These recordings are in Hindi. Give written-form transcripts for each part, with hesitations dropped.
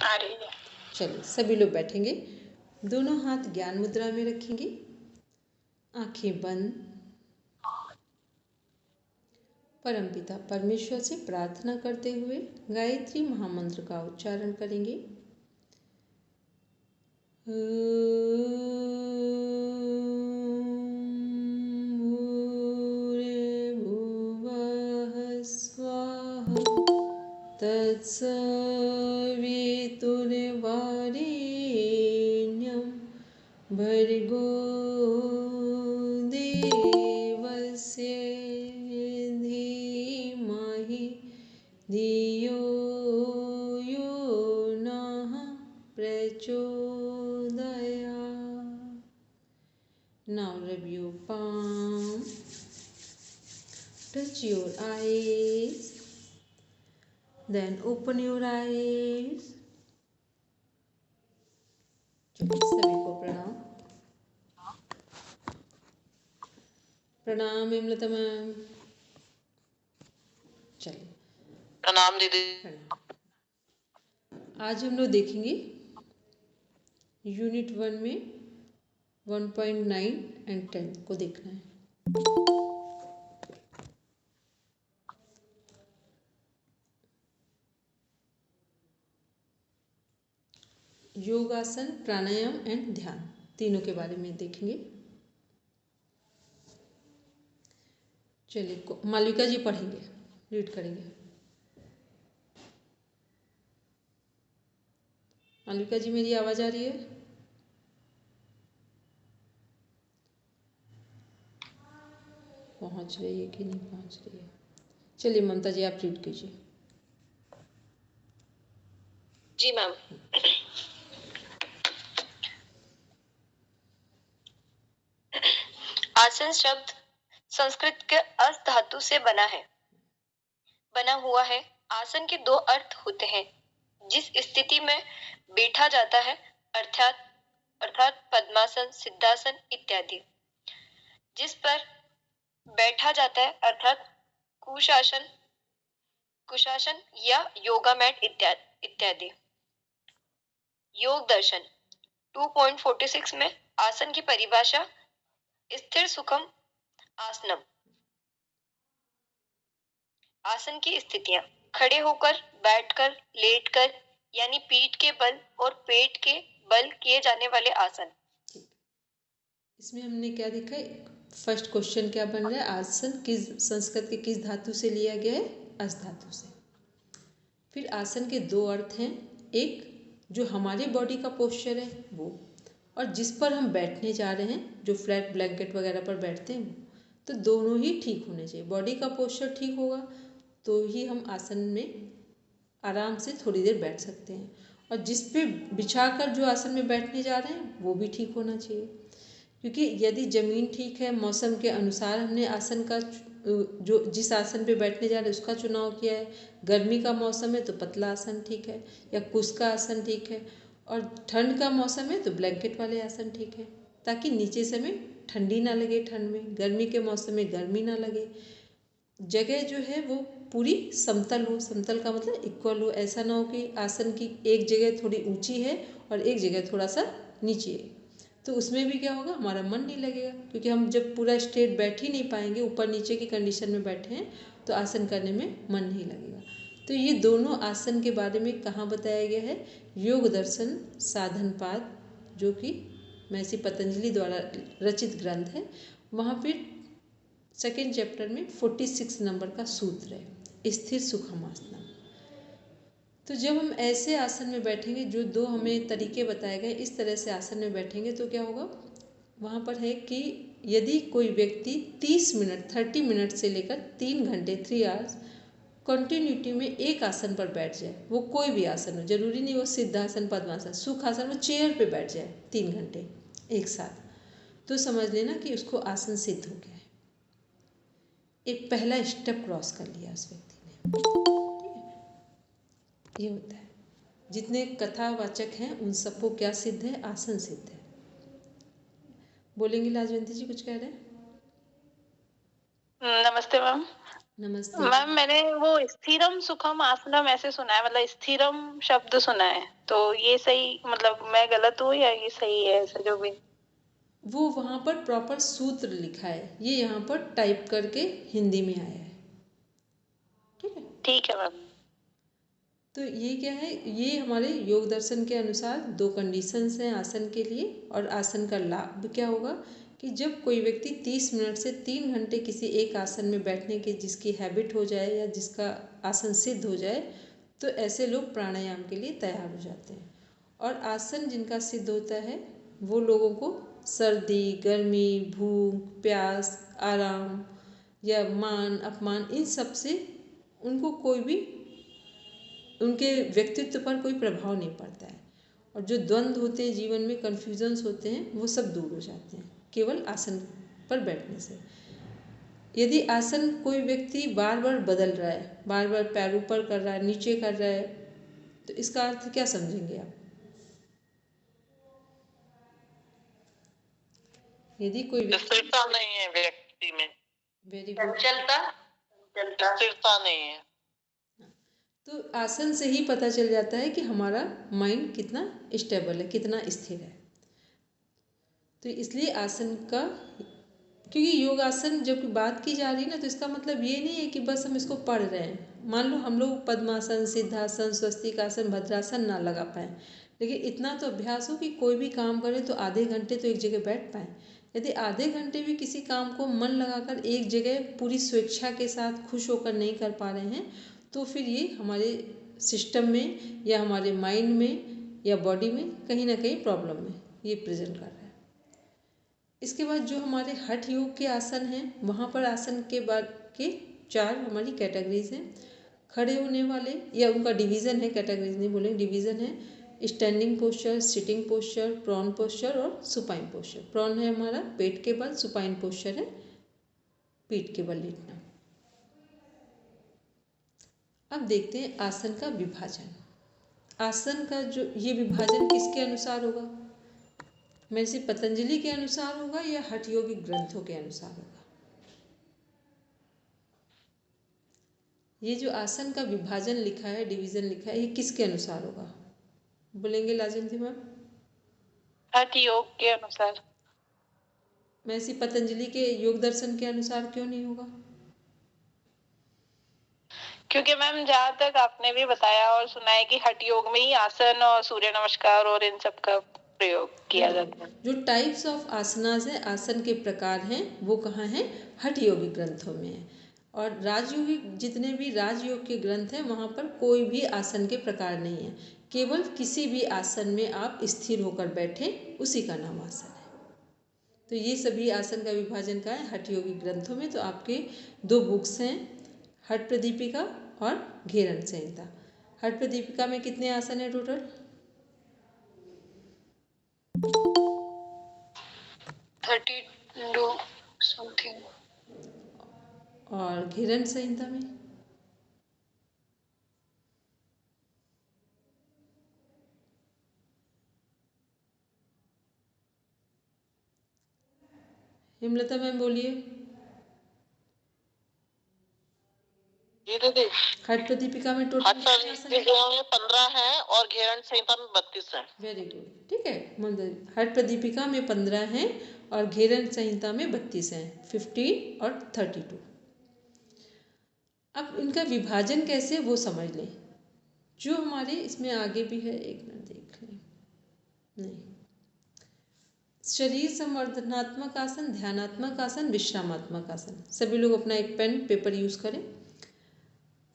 आ रही है। चलिए सभी लोग बैठेंगे, दोनों हाथ ज्ञान मुद्रा में रखेंगे, आंखें बंद। परमपिता परमेश्वर से प्रार्थना करते हुए गायत्री महामंत्र का उच्चारण करेंगे। भूर्भुवः स्वः तत्सवितुर्वरेण्यं भर्गो देवस्य धीमहि धियो यो नः प्रचोदयात्। Now rub your palm, touch your eyes, then open your eyes. सभी को प्रणाम। प्रणाम हेमलता मैम। चलिए प्रणाम दीदी। आज हम लोग देखेंगे यूनिट 1 में 1.9 एंड 10 को देखना है। योगासन, प्राणायाम एंड ध्यान तीनों के बारे में देखेंगे। चलिए मालविका जी पढ़ेंगे, रीड करेंगे। मालविका जी मेरी आवाज़ आ रही है? पहुंच रही है कि नहीं पहुंच रही है? चलिए ममता जी आप रीड कीजिए। जी मैम। आसन शब्द संस्कृत के अस धातु से बना हुआ है। आसन के दो अर्थ होते हैं। जिस स्थिति में बैठा जाता है अर्थात पद्मासन, सिद्धासन इत्यादि। जिस पर बैठा जाता है अर्थात कुशासन या योगा मैट इत्यादि। योग दर्शन 2.46 में आसन की परिभाषा स्थिर सुखम आसनम। आसन की स्थितियां खड़े होकर, बैठकर, लेटकर यानी पीठ के बल और पेट के बल किए जाने वाले आसन। इसमें हमने क्या देखा है? फर्स्ट क्वेश्चन क्या बन रहा है? आसन किस संस्कृत के किस धातु से लिया गया है? अस धातु से। फिर आसन के दो अर्थ हैं, एक जो हमारी बॉडी का पोस्चर है वो, और जिस पर हम बैठने जा रहे हैं, जो फ्लैट ब्लैंकेट वगैरह पर बैठते हैं वो। तो दोनों ही ठीक होने चाहिए। बॉडी का पोस्चर ठीक होगा तो ही हम आसन में आराम से थोड़ी देर बैठ सकते हैं, और जिस पे बिछाकर जो आसन में बैठने जा रहे हैं वो भी ठीक होना चाहिए। क्योंकि यदि ज़मीन ठीक है, मौसम के अनुसार हमने आसन का जो जिस आसन पे बैठने जा रहे हैं उसका चुनाव किया है। गर्मी का मौसम है तो पतला आसन ठीक है, या कुश का आसन ठीक है, और ठंड का मौसम है तो ब्लैंकेट वाले आसन ठीक है, ताकि नीचे से हमें ठंडी ना लगे, ठंड में गर्मी के मौसम में गर्मी ना लगे। जगह जो है वो पूरी समतल हो। समतल का मतलब इक्वल हो। ऐसा ना हो कि आसन की एक जगह थोड़ी ऊंची है और एक जगह थोड़ा सा नीचे है, तो उसमें भी क्या होगा, हमारा मन नहीं लगेगा। क्योंकि हम जब पूरा स्ट्रेट बैठ ही नहीं पाएंगे, ऊपर नीचे की कंडीशन में बैठे हैं, तो आसन करने में मन नहीं लगेगा। तो ये दोनों आसन के बारे में कहाँ बताया गया है? योग दर्शन साधनपाद, जो कि महर्षि पतंजलि द्वारा रचित ग्रंथ है। वहाँ पर सेकेंड चैप्टर में 46 नंबर का सूत्र है, स्थिर सुखम आसनम। तो जब हम ऐसे आसन में बैठेंगे, जो दो हमें तरीके बताए गए, इस तरह से आसन में बैठेंगे तो क्या होगा? वहाँ पर है कि यदि कोई व्यक्ति 30 मिनट से लेकर 3 घंटे 3 आवर्स कंटिन्यूटी में एक आसन पर बैठ जाए, वो कोई भी आसन हो, जरूरी नहीं वो सिद्धासन, पद्मासन, सुखासन, वो चेयर पे बैठ जाए 3 घंटे एक साथ, तो समझ लेना कि उसको आसन सिद्ध हो गया है। एक पहला स्टेप क्रॉस कर लिया उस व्यक्ति ने। ये होता है। जितने कथावाचक हैं उन सबको क्या सिद्ध है? आसन सिद्ध है। बोलेंगे लाजवंती जी, कुछ कह रहे हैं? नमस्ते मैम। नमस्ते। मैम मैंने वो स्थिरम सुखम आसनम ऐसे सुना है, मतलब स्थिरम शब्द सुना है, तो ये सही, मतलब मैं गलत हूँ या ये सही है, ऐसा जो भी? वो वहाँ पर प्रॉपर सूत्र लिखा है, ये यहाँ पर टाइप करके हिंदी में आया है। ठीक है, ठीक है मैम। तो ये क्या है, ये हमारे योग दर्शन के अनुसार 2 कंडीशंस हैं आसन के लिए। और आसन का लाभ क्या होगा कि जब कोई व्यक्ति 30 मिनट से 3 घंटे किसी एक आसन में बैठने की जिसकी हैबिट हो जाए या जिसका आसन सिद्ध हो जाए, तो ऐसे लोग प्राणायाम के लिए तैयार हो जाते हैं। और आसन जिनका सिद्ध होता है वो लोगों को सर्दी, गर्मी, भूख, प्यास, आराम या मान अपमान, इन सब से उनको कोई भी, उनके व्यक्तित्व पर कोई प्रभाव नहीं पड़ता है। और जो द्वंद्व होते हैं जीवन में, कन्फ्यूजन्स होते हैं, वो सब दूर हो जाते हैं केवल आसन पर बैठने से। यदि आसन कोई व्यक्ति बार बार बदल रहा है, बार बार पैर ऊपर कर रहा है, नीचे कर रहा है, तो इसका अर्थ क्या समझेंगे आप? यदि कोई व्यक्ति स्थिरता नहीं है व्यक्ति में, वेरी गुड, स्थिरता नहीं है, तो आसन से ही पता चल जाता है कि हमारा माइंड कितना स्टेबल है, कितना स्थिर है। तो इसलिए आसन का, क्योंकि योग आसन जब बात की जा रही है ना, तो इसका मतलब ये नहीं है कि बस हम इसको पढ़ रहे हैं। मान लो हम लोग पद्मासन, सिद्धासन, स्वस्तिकासन, भद्रासन ना लगा पाए, लेकिन इतना तो अभ्यास हो कि कोई भी काम करें तो आधे घंटे तो एक जगह बैठ पाए। यदि आधे घंटे भी किसी काम को मन लगाकर एक जगह पूरी स्वेच्छा के साथ खुश होकर नहीं कर पा रहे हैं, तो फिर ये हमारे सिस्टम में या हमारे माइंड में या बॉडी में कहीं ना कहीं प्रॉब्लम में ये प्रेजेंट कर रहा है। इसके बाद जो हमारे हठ योग के आसन हैं, वहाँ पर आसन के बाद के 4 हमारी कैटेगरीज हैं। खड़े होने वाले, या उनका डिवीज़न है, कैटेगरीज नहीं बोलेंगे, डिवीज़न है। Standing posture, sitting posture, prone posture और सुपाइन पोस्चर। प्रॉन है हमारा पेट के बल, सुपाइन पोस्चर है पीठ के बल लेटना। अब देखते हैं आसन का विभाजन। आसन का जो ये विभाजन किसके अनुसार होगा? मैं से पतंजलि के अनुसार होगा या हठ योगिक ग्रंथों के अनुसार होगा? ये जो आसन का विभाजन लिखा है, डिवीजन लिखा है, ये किसके अनुसार होगा? बोलेंगे लाजंती मैम? हठ योग के अनुसार। मैं इसी पतंजलि के योग दर्शन के अनुसार क्यों नहीं होगा? क्योंकि मैम जहाँ तक आपने भी बताया और सुना है कि हठ योग में ही आसन और सूर्य नमस्कार और इन सब का प्रयोग किया जाता है। जो टाइप्स ऑफ आसनास हैं, आसन के प्रकार हैं, वो कहाँ हैं? हठ योगिक ग्रंथों में है। और राजयोगिक, जितने भी राजयोग के ग्रंथ हैं, वहाँ पर कोई भी आसन के प्रकार नहीं है। केवल किसी भी आसन में आप स्थिर होकर बैठे, उसी का नाम आसन है। तो ये सभी आसन का विभाजन का है हठ योगिक ग्रंथों में। तो आपके 2 बुक्स हैं, हठ प्रदीपिका और घेरन संहिता। हठ प्रदीपिका में कितने आसन हैं टोटल? 32 समथिंग। और घेरन संहिता में? हेमलता मैम बोलिए। हठ प्रदीपिका में टोटल कितने आसन हैं? 15 है और घेरन संहिता में 32 है। वेरी गुड, ठीक है। मतलब हठ प्रदीपिका में 15 हैं और घेरन संहिता में 32 हैं, 15 और 32। अब इनका विभाजन कैसे वो समझ लें। जो हमारे इसमें आगे भी है, एक मिनट देख लें, नहीं, शरीर संवर्धनात्मक आसन, ध्यानात्मक आसन, विश्रामात्मक आसन। सभी लोग अपना एक पेन पेपर यूज करें।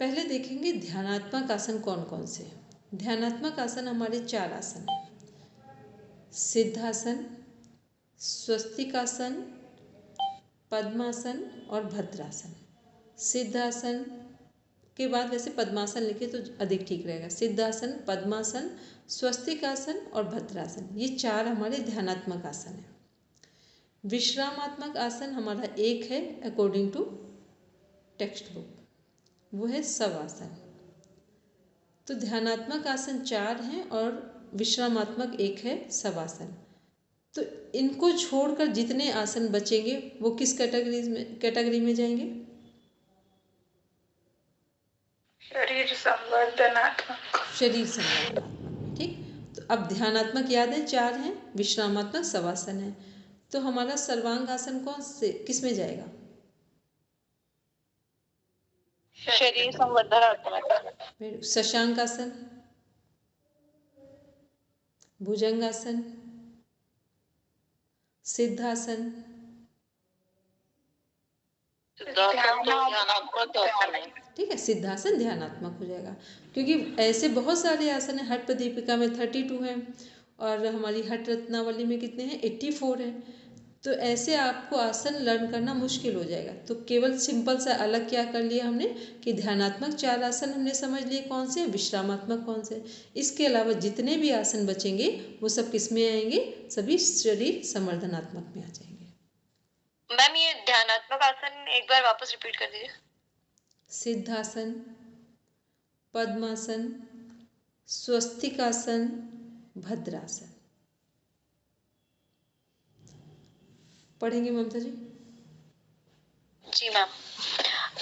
पहले देखेंगे ध्यानात्मक आसन कौन कौन से हैं। ध्यानात्मक आसन हमारे 4 आसन हैं: सिद्धासन, स्वस्तिकासन, पद्मासन और भद्रासन। सिद्धासन के बाद वैसे पद्मासन लिखे तो अधिक ठीक रहेगा। सिद्धासन, पद्मासन, स्वस्तिकासन और भद्रासन, ये 4 हमारे ध्यानात्मक आसन हैं। विश्रामात्मक आसन हमारा एक है अकॉर्डिंग टू टेक्स्ट बुक, वो है शवासन। तो ध्यानात्मक आसन 4 हैं और विश्रामात्मक एक है शवासन। तो इनको छोड़कर जितने आसन बचेंगे वो किस कैटेगरी में जाएंगे? शरीर संवर्धनात्मक। शरीर संवर्धनात्मक, ठीक। तो अब ध्यानात्मक याद है 4 हैं, विश्रामात्मक शवासन है। तो हमारा सर्वांग आसन कौन से किस में जाएगा? शरीर संवर्धनात्मक। फिर शशांक आसन, भुजंगासन, सिद्धासन, ठीक है। सिद्धासन ध्यानात्मक हो जाएगा, क्योंकि ऐसे बहुत सारे आसन हैं। हठ प्रदीपिका में 32 हैं और हमारी हठ रत्नावली में कितने हैं? 84 हैं। तो ऐसे आपको आसन लर्न करना मुश्किल हो जाएगा। तो केवल सिंपल सा अलग क्या कर लिया हमने कि ध्यानात्मक 4 आसन हमने समझ लिए कौन से, विश्रामात्मक कौन से। इसके अलावा जितने भी आसन बचेंगे वो सब किस में आएंगे? सभी शरीर संवर्धनात्मक में आ जाएंगे। मैम ये ध्यानात्मक आसन एक बार वापस रिपीट कर दीजिए। सिद्धासन, पद्मासन, स्वस्तिकासन, भद्रासन। पढ़ेंगे ममता जी? जी मैम।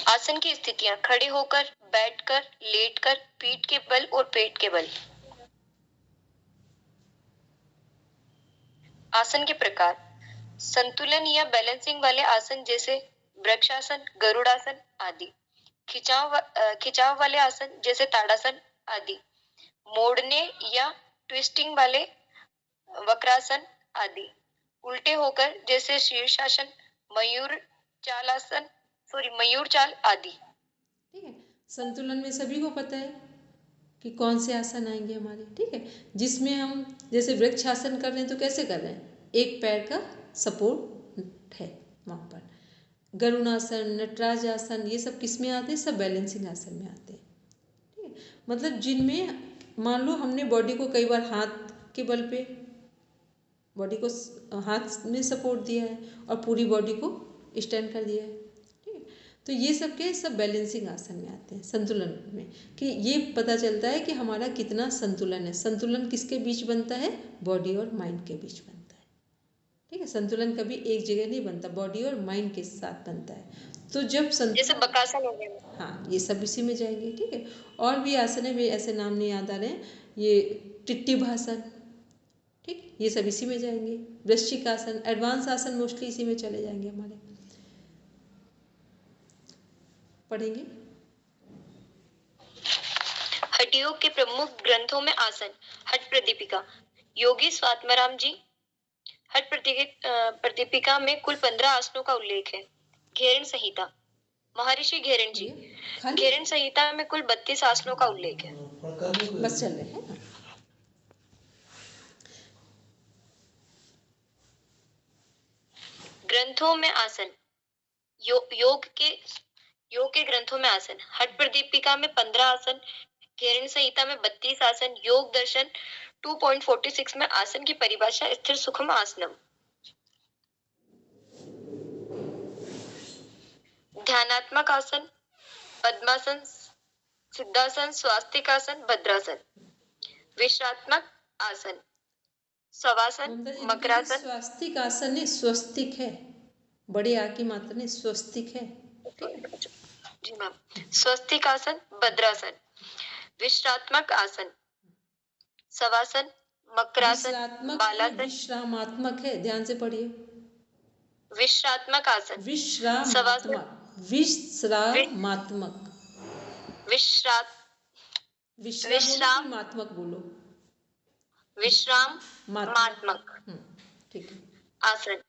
आसन की स्थितियां: खड़े होकर, बैठकर, लेटकर, पीठ के बल और पेट के बल। आसन के प्रकार: संतुलन या बैलेंसिंग वाले आसन जैसे वृक्षासन, गरुड़ासन आदि। खिंचाव वाले आसन जैसे ताड़ासन आदि। मोड़ने या ट्विस्टिंग वाले वक्रासन आदि। उल्टे होकर जैसे शीर्षासन, मयूर चाल आदि। ठीक है। संतुलन में सभी को पता है कि कौन से आसन आएंगे हमारे, ठीक है। जिसमें हम जैसे वृक्षासन कर रहे हैं तो कैसे कर रहे हैं? एक पैर का सपोर्ट है वहाँ पर। गरुणासन, नटराज आसन, ये सब किस में आते हैं? सब बैलेंसिंग आसन में आते हैं, ठीक है। मतलब जिनमें मान लो हमने बॉडी को कई बार हाथ के बल पे बॉडी को हाथ में सपोर्ट दिया है और पूरी बॉडी को स्टैंड कर दिया है, ठीक है। तो ये सब के सब बैलेंसिंग आसन में आते हैं, संतुलन में। कि ये पता चलता है कि हमारा कितना संतुलन है। संतुलन किसके बीच बनता है? बॉडी और माइंड के बीच बनता है, ठीक है। संतुलन कभी एक जगह नहीं बनता, बॉडी और माइंड के साथ बनता है। तो जब जैसे बकासन हो गया, हाँ, ये सब इसी में जाएंगे, ठीक है। और भी आसन है, वे ऐसे नाम नहीं याद आ रहे हैं। ये टिट्टिभासन, ठीक, ये सब इसी में जाएंगे। वृश्चिक आसन, एडवांस आसन मोस्टली इसी में चले जाएंगे हमारे। पढ़ेंगे। हठ योग के प्रमुख ग्रंथों में आसन: हठ प्रदीपिका, योगी स्वात्माराम जी। हठ प्रदीपिका में कुल 15 आसनों का उल्लेख है। घेरण संहिता, महर्षि घेरण जी। घेरण संहिता में कुल 32 आसनों का उल्लेख है। बस चल रहे हैं। ग्रंथों में आसन: योग के ग्रंथों में आसन: हठ प्रदीपिका में 15 आसन, घेरण संहिता में 32 आसन। योग दर्शन 2.46 में आसन की परिभाषा: स्थिर सुखम आसनम। ध्यानात्मक आसन: पद्मासन, सिद्धासन, स्वास्तिकासन, भद्रासन। विश्रात्मक आसन: शवासन, मकरासन। स्वास्तिक आसन नहीं, स्वस्तिक है, बड़े आ की मात्रा नहीं, स्वस्तिक है। जी मैम। स्वस्तिक आसन, भद्रासन। विश्रात्मक आसन: शवासन, मकरासन, बालासन। विश्रामात्मक है, ध्यान से पढ़िए। विश्रात्मक आसन: विश्रामात्मक, विश्रामात्मक, विश्रामात्मक बोलो। विश्रामात्मक ठीक है। आसन: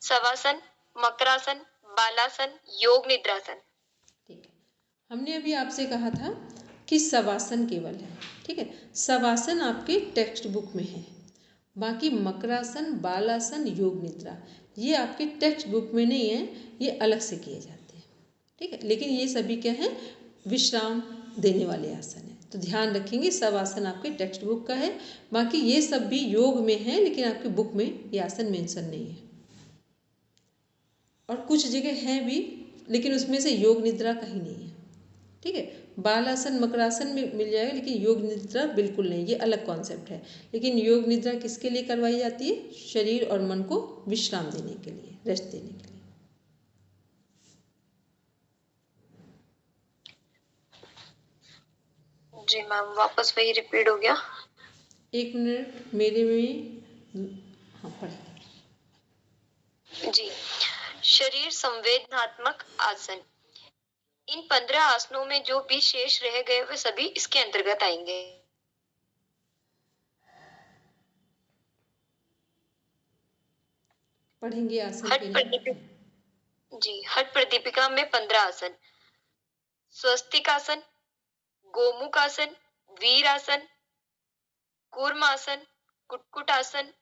शवासन, मकरासन, बालासन, योग निद्रासन। ठीक है। हमने अभी आपसे कहा था कि शवासन केवल है, ठीक है। शवासन आपके टेक्स्ट बुक में है। बाकी मकरासन, बालासन, योग निद्रा ये आपके टेक्स्ट बुक में नहीं है, ये अलग से किए जाते हैं, ठीक है। लेकिन ये सभी क्या है? विश्राम देने वाले आसन है। तो ध्यान रखेंगे, सब आसन आपके टेक्स्ट बुक का है। बाकी ये सब भी योग में है, लेकिन आपकी बुक में ये आसन मेंशन नहीं है। और कुछ जगह हैं भी, लेकिन उसमें से योग निद्रा कहीं नहीं है, ठीक है। बालासन, मकरासन में मिल जाएगा, लेकिन योग निद्रा बिल्कुल नहीं, ये अलग कॉन्सेप्ट है। लेकिन योग निद्रा किसके लिए करवाई जाती है? शरीर और मन को विश्राम देने के लिए, रेस्ट देने के लिए। जी मैम, वापस वही रिपीट हो गया। 1 मिनट मेरे में। हाँ पढ़े। जी, शरीर संवेदनात्मक आसन। इन 15 आसनों में जो भी शेष रह गए वे सभी इसके अंतर्गत आएंगे। पढ़ेंगे आसन हठ के नाम। प्रदीपिका। जी, हठ प्रदीपिका में 15 आसन। स्वस्तिक आसन, गोमुख आसन, वीर आसन, कूर्म आसन, कुटकुट आसन,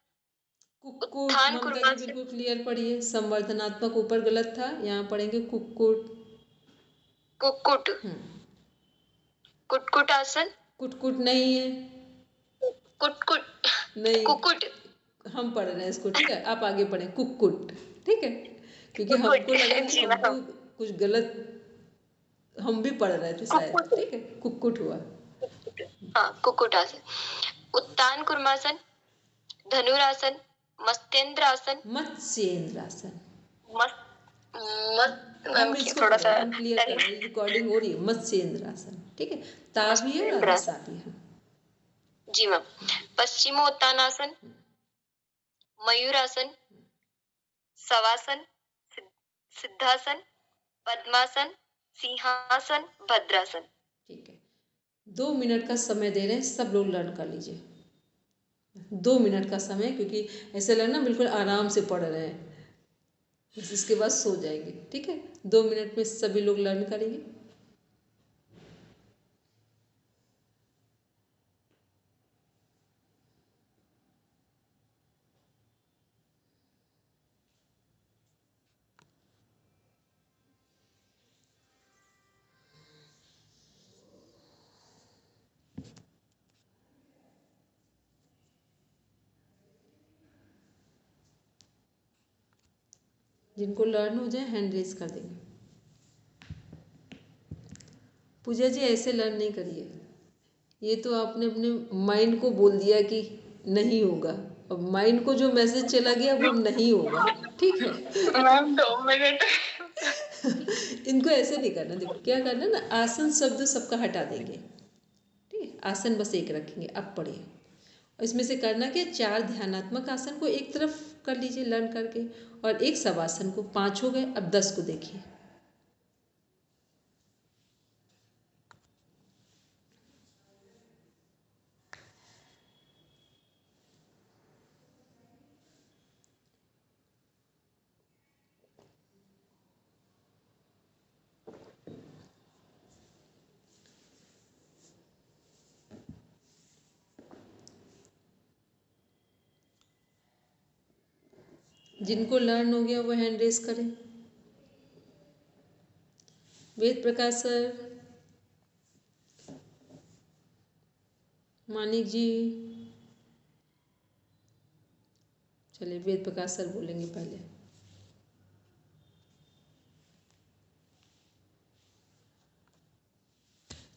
कुक्कुट। उत्थान ममता जी कुर्मासन। बिल्कुल क्लियर पढ़िए। संवर्धनात्मक ऊपर गलत था, यहाँ पढ़ेंगे कुक्कुट। कुक्कुट। कुटकुट आसन। कुटकुट नहीं है। कुटकुट नहीं, कुकुट। हम पढ़ रहे हैं इसको, ठीक है। आप आगे पढ़ें कुक्कुट, ठीक है, क्योंकि कुक्कुट। हमको लगा कि जी हमको मैम। कुछ गलत हम भी पढ़ रहे थे शायद, कुक्कुट। ठीक है। कुक्कुट हुआ। हाँ, कुक्कुट आसन। उत्तान कुर्मासन, धनुरासन, मस्तेंद्र आसन। मत्स्येंद्रासन। मस्त मस्त मैम हम की इसको थोड़ा पढ़ सा रहे हैं, हम क्लियर कर रहे हैं, रिकॉर्डिंग हो रही है। मत्स्येंद्रासन, ठीक है। ता भी है और आगे सा भी है। जी मैम। पश्चिमोत्तानासन, मयूरासन, शवासन, सिद्धासन, पद्मासन, सिंहासन, भद्रासन। ठीक है, 2 मिनट का समय दे रहे हैं, सब लोग लर्न कर लीजिए। 2 मिनट का समय, क्योंकि ऐसे लगना बिल्कुल आराम से पढ़ रहे हैं, बस इसके बाद सो जाएंगे, ठीक है। 2 मिनट में सभी लोग लर्न करेंगे। जिनको लर्न हो जाए हैंड रेज कर देंगे। पूजा जी ऐसे लर्न नहीं करिए, ये तो आपने अपने माइंड को बोल दिया कि नहीं होगा। अब माइंड को जो मैसेज चला गया वो नहीं होगा, ठीक है। Ma'am 2 minute. इनको ऐसे नहीं करना। देखो क्या करना ना, आसन शब्द सबका हटा देंगे, ठीक है। आसन बस एक रखेंगे। अब पढ़िए, इसमें से करना क्या, 4 ध्यानात्मक आसन को एक तरफ कर लीजिए लर्न करके, और एक शवासन को। 5 हो गए, अब 10 को देखिए। जिनको लर्न हो गया वो हैंड रेस करें। वेद प्रकाश सर, मानिक जी, चलिए वेद प्रकाश सर बोलेंगे पहले।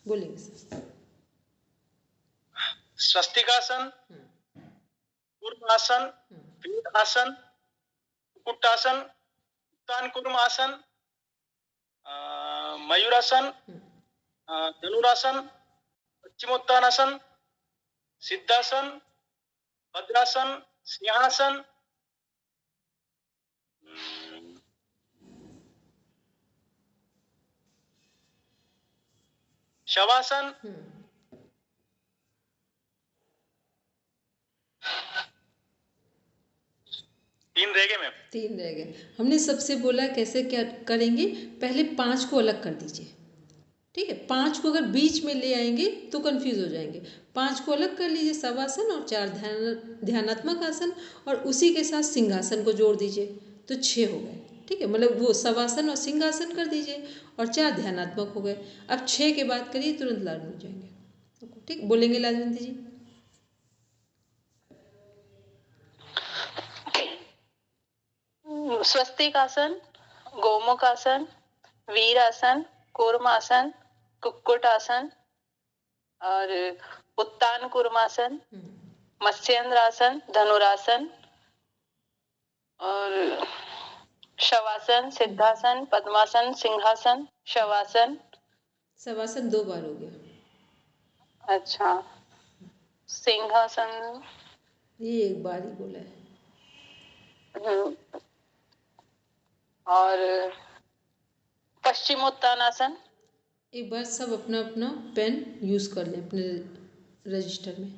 बोलेंगे सर। स्वस्तिकासन, कूर्मासन, वीर आसन, कुक्कुटासन, उत्तान कुर्म आसन, मयूरासन, धनुरासन, पश्चिमोत्तानासन, सिद्धासन, भद्रासन, सिंहासन, शवासन, 3 रह गए मैम। 3 रह गए। हमने सबसे बोला कैसे क्या करेंगे, पहले 5 को अलग कर दीजिए, ठीक है। 5 को अगर बीच में ले आएंगे तो कंफ्यूज हो जाएंगे। 5 को अलग कर लीजिए, शवासन और 4 ध्यानात्मक आसन, और उसी के साथ सिंहासन को जोड़ दीजिए, तो 6 हो गए, ठीक है। मतलब वो शवासन और सिंहासन कर दीजिए और 4 ध्यानात्मक हो गए। अब 6 के बाद करिए, तुरंत लर्न हो जाएंगे, ठीक। बोलेंगे लाजवंती जी। स्वस्तिक आसन, गोमुख आसन, वीर आसन, कूर्म आसन, कुक्कुट आसन और उत्तान कुर्मासन, मत्स्येंद्र आसन, धनुरासन और शवासन, सिद्धासन, पद्मासन, सिंहासन, शवासन। शवासन 2 बार हो गया। अच्छा, सिंहासन। ये एक बार ही बोला है। और पश्चिमोत्तानासन। एक बार सब अपना अपना पेन यूज़ कर लें अपने रजिस्टर में,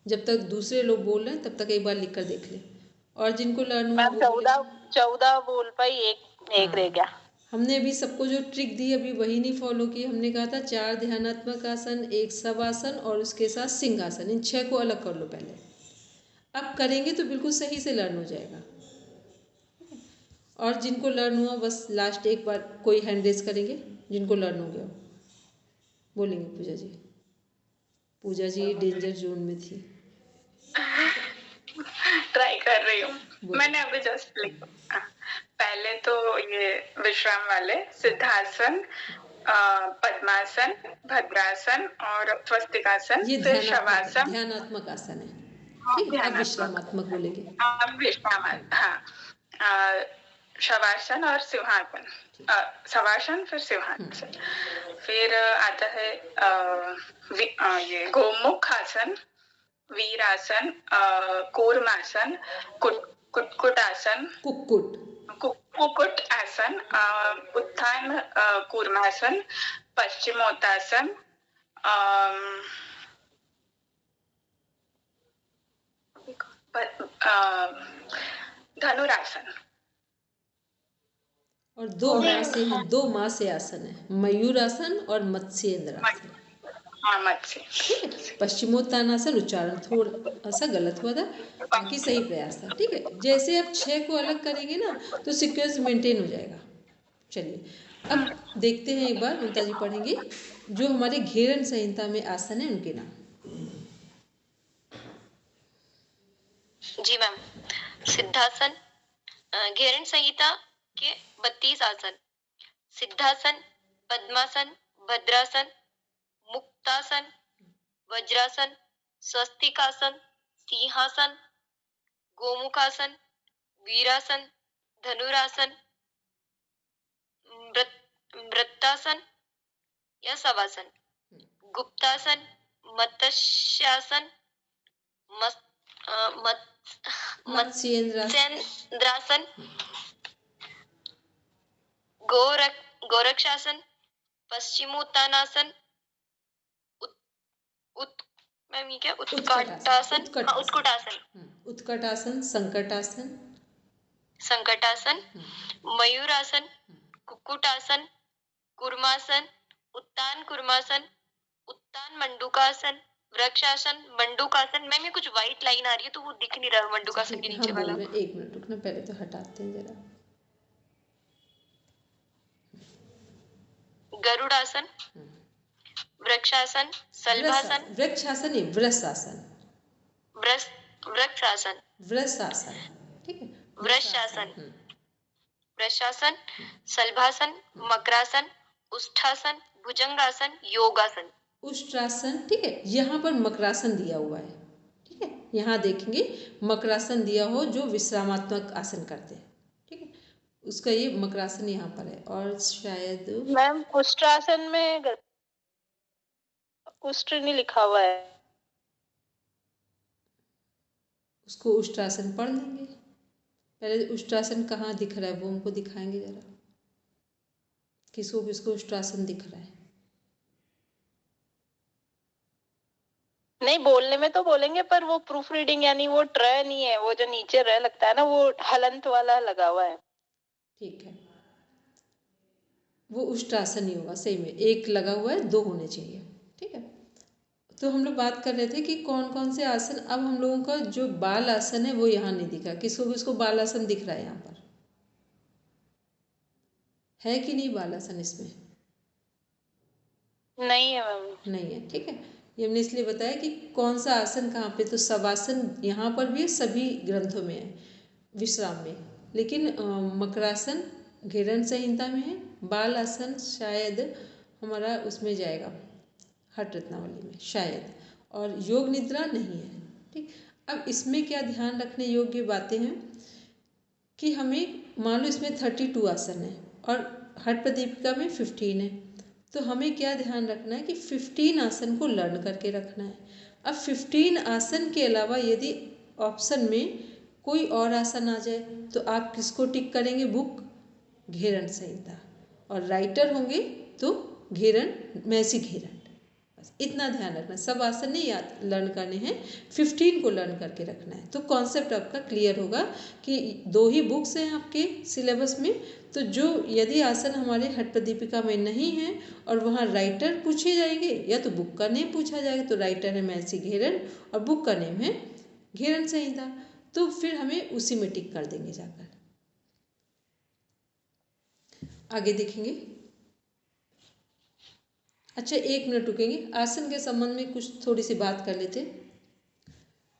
जब तक दूसरे लोग बोल रहे हैं तब तक एक बार लिख कर देख लें, और जिनको लर्न हुआ मैम वो बोलेंगे। 14 बोल पाई, एक रह गया। हमने अभी सबको जो ट्रिक दी अभी वही नहीं फॉलो की। हमने कहा था 4 ध्यानात्मक आसन, 1 शवासन और उसके साथ सिंहासन, इन 6 को अलग कर लो पहले। अब करेंगे तो बिल्कुल सही से लर्न हो जाएगा। और जिनको लर्न हुआ बस लास्ट एक बार कोई हैंड रेज करेंगे, जिनको लर्न हो गया बोलेंगे। पूजा जी, पूजा जी डेंजर जोन में थी। ट्राई कर रही हूँ। मैंने अभी जस्ट लिखा। पहले तो ये विश्राम वाले सिद्धासन, पद्मासन, भद्रासन और स्वस्तिकासन, ये फिर शवासन। ध्यानात्मक आसन है, ठीक है। अब विश्रामात्मक बोलेंगे। अब विश्राम, हाँ, शवासन और सिंहासन, शवासन फिर सिंहासन। फिर आता है ये गोमुख आसन, वीरासन, कूर्मासन, कुक्कुटासन, कुक्कुट आसन, उत्थान कूर्मासन, पश्चिमोत्तासन, धनुरासन। और 2 माँ से हैं, 2 माँ से आसन है, मयूरासन और मत्स्येंद्रासन। हाँ, मत्स्य। ठीक है। पश्चिमोत्तानासन उच्चारण थोड़ा सा गलत हुआ था, बाकी सही प्रयास था, ठीक है। जैसे आप 6 को अलग करेंगे ना तो सीक्वेंस मेंटेन हो जाएगा। चलिए अब देखते हैं, एक बार ममता जी पढ़ेंगे जो हमारे घेरन संहिता में आसन है उनके नाम। जी मैम। सिद्धासन, घेरन संहिता के 32 आसन: सिद्धासन, पद्मासन, भद्रासन, मुक्तासन, वज्रासन, स्वस्तिकासन, सिंहासन, गोमुखासन, वीरासन, धनुरासन, वृत्तासन या शवासन, गुप्तासन, मत्स्यासन, मत्स्येंद्रासन, गोरक्षासन, पश्चिमोत्तानासन, उत्कटासन, उत्कटासन, संकटासन, मयूरासन, कुक्कुटासन, कूर्मासन, उत्तान कूर्मासन, उत्तान मंडूकासन, वृक्षासन, मंडूकासन। मैम ये कुछ व्हाइट लाइन आ रही है तो वो दिख नहीं रहा मंडूकासन के नीचे वाला। एक मिनट रुकना, पहले तो हटाते हैं जरा। गरुड़ासन, वृक्षासन, सल्भासन, वृक्षासन नहीं, वृषासन, वृक्षासन, वृषासन, ठीक है। वृषासन, वृषासन, सल्भासन, मकरासन, उष्ठासन, भुजंगासन, योगासन। उष्ट्रासन, ठीक है। यहाँ पर मकरासन दिया हुआ है, ठीक है। यहाँ देखेंगे मकरासन दिया हो जो विश्रामात्मक आसन करते हैं, ठीक है। उसका ये मकरासन यहाँ पर है। और शायद मैम उष्ट्रासन में उष्ट्र नहीं लिखा हुआ है, उसको उष्ट्रासन पढ़ लेंगे। पहले उष्ट्रासन कहाँ दिख रहा है वो हमको दिखाएंगे जरा, किसको किसको उष्ट्रासन दिख रहा है। नहीं बोलने में तो बोलेंगे पर वो प्रूफ रीडिंग यानी वो ट्र नहीं है, वो जो नीचे र लगता है ना वो हलंत वाला लगा हुआ है। ठीक है, वो उष्ट्रासन ही होगा सही में, एक लगा हुआ है, 2 होने चाहिए, ठीक है। तो हम लोग बात कर रहे थे कि कौन कौन से आसन। अब हम लोगों का जो बाल आसन है वो यहाँ नहीं दिखा, किसको किसको बाल आसन दिख रहा है यहाँ पर, है कि नहीं बाल आसन इसमें? नहीं है मैम, नहीं है, ठीक है। ये हमने इसलिए बताया कि कौन सा आसन कहाँ पे। तो शवासन यहाँ पर भी सभी ग्रंथों में है, विश्राम में, लेकिन मकरासन घेरन संहिता में है। बाल आसन शायद हमारा उसमें जाएगा हठ रत्नावली में शायद, और योग निद्रा नहीं है, ठीक। अब इसमें क्या ध्यान रखने योग्य बातें हैं कि हमें मान लो इसमें 32 आसन है और हठ प्रदीपिका में 15 है, तो हमें क्या ध्यान रखना है कि 15 आसन को लर्न करके रखना है। अब 15 आसन के अलावा यदि ऑप्शन में कोई और आसन आ जाए तो आप किसको टिक करेंगे? बुक घेरन संहिता, और राइटर होंगे तो घेरन मैसी घेरन। बस इतना ध्यान रखना, सब आसन नहीं याद लर्न करने हैं, 15 को लर्न करके रखना है। तो कॉन्सेप्ट आपका क्लियर होगा कि 2 ही बुक्स हैं आपके सिलेबस में, तो जो यदि आसन हमारे हठ प्रदीपिका में नहीं है और वहाँ राइटर पूछे जाएंगे या तो बुक का नेम पूछा जाएगा, तो राइटर है मैसी घेरन और बुक का नेम है घेरन संहिता, तो फिर हमें उसी में टिक कर देंगे जाकर। आगे देखेंगे। अच्छा 1 मिनट रुकेंगे, आसन के संबंध में कुछ थोड़ी सी बात कर लेते।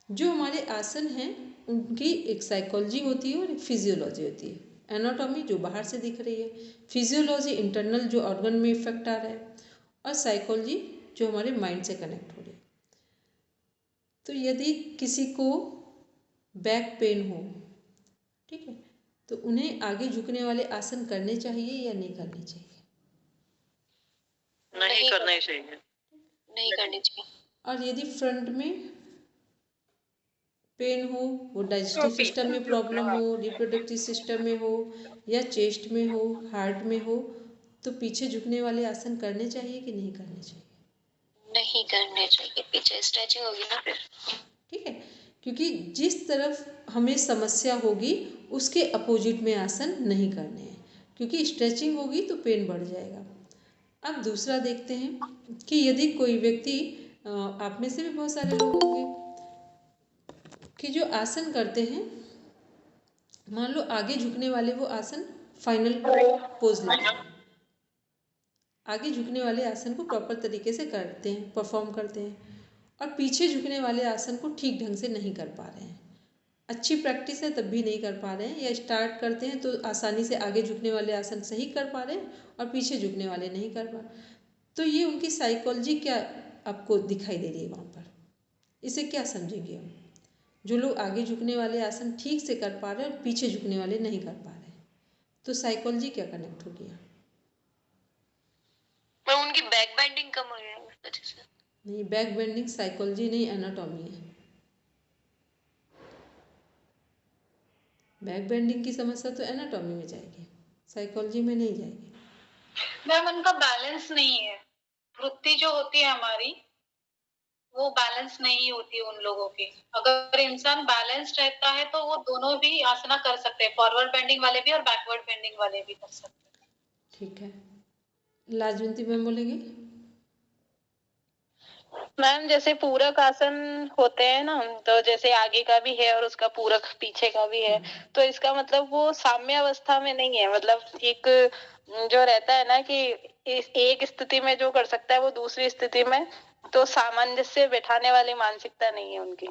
जो हमारे आसन हैं उनकी एक साइकोलॉजी होती है और एक फिजियोलॉजी होती है। एनाटॉमी जो बाहर से दिख रही है, फिजियोलॉजी इंटरनल जो ऑर्गन में इफेक्ट आ रहा है, और साइकोलॉजी जो हमारे माइंड से कनेक्ट हो रही है। तो यदि किसी को बैक पेन हो, ठीक है, तो उन्हें आगे झुकने वाले आसन करने चाहिए या नहीं करने चाहिए? नहीं करने चाहिए। नहीं करनी चाहिए। और यदि फ्रंट में पेन हो, वो डाइजेस्टिव सिस्टम में प्रॉब्लम हो, रिप्रोडक्टिव सिस्टम में हो, या चेस्ट में हो, हार्ट में हो, तो पीछे झुकने वाले आसन करने चाहिए कि नहीं करने चाहिए? नहीं करने चाहिए, पीछे स्ट्रेचिंग होगी ना फिर। ठीक है, क्योंकि जिस तरफ हमें समस्या होगी उसके अपोजिट में आसन नहीं करने हैं, क्योंकि स्ट्रेचिंग होगी तो पेन बढ़ जाएगा। अब दूसरा देखते हैं कि यदि कोई व्यक्ति, आप में से भी बहुत सारे लोग होंगे कि जो आसन करते हैं, मान लो आगे झुकने वाले वो आसन फाइनल पोज लेते हैं, आगे झुकने वाले आसन को प्रॉपर तरीके से करते हैं, परफॉर्म करते हैं, और पीछे झुकने वाले आसन को ठीक ढंग से नहीं कर पा रहे हैं। अच्छी प्रैक्टिस है तब भी नहीं कर पा रहे हैं, या स्टार्ट करते हैं तो आसानी से आगे झुकने वाले आसन सही कर पा रहे हैं और पीछे झुकने वाले नहीं कर पा। तो ये उनकी साइकोलॉजी क्या आपको दिखाई दे रही है वहाँ पर? इसे क्या समझेंगे हम? जो लोग आगे झुकने वाले आसन ठीक से कर पा रहे हैं और पीछे झुकने वाले नहीं कर पा रहे हैं, तो साइकोलॉजी क्या कनेक्ट हो गया? उनकी बैक बेंडिंग कम हो गई है उस वजह से। नहीं, बैक बेंडिंग साइकोलॉजी नहीं, एनाटॉमी है। बैक बेंडिंग की समस्या तो एनाटॉमी में जाएगी, साइकोलॉजी में नहीं जाएगी। मैम उनका बैलेंस नहीं है, वृत्ति जो होती है हमारी वो बैलेंस नहीं होती है उन लोगों की। अगर इंसान बैलेंस्ड रहता है तो वो दोनों भी आसना कर सकते हैं, फॉरवर्ड बेंडिंग वाले भी और बैकवर्ड बेंडिंग वाले भी कर सकते हैं। ठीक है, लाजवंती मैम बोलेंगे। मैम जैसे पूरक आसन होते हैं ना, तो जैसे आगे का भी है और उसका पूरक पीछे का भी है, तो इसका मतलब वो साम्य अवस्था में नहीं है। मतलब एक जो रहता है ना कि एक स्थिति में जो कर सकता है वो दूसरी स्थिति में तो सामंजस्य बैठाने वाली मानसिकता नहीं है उनकी।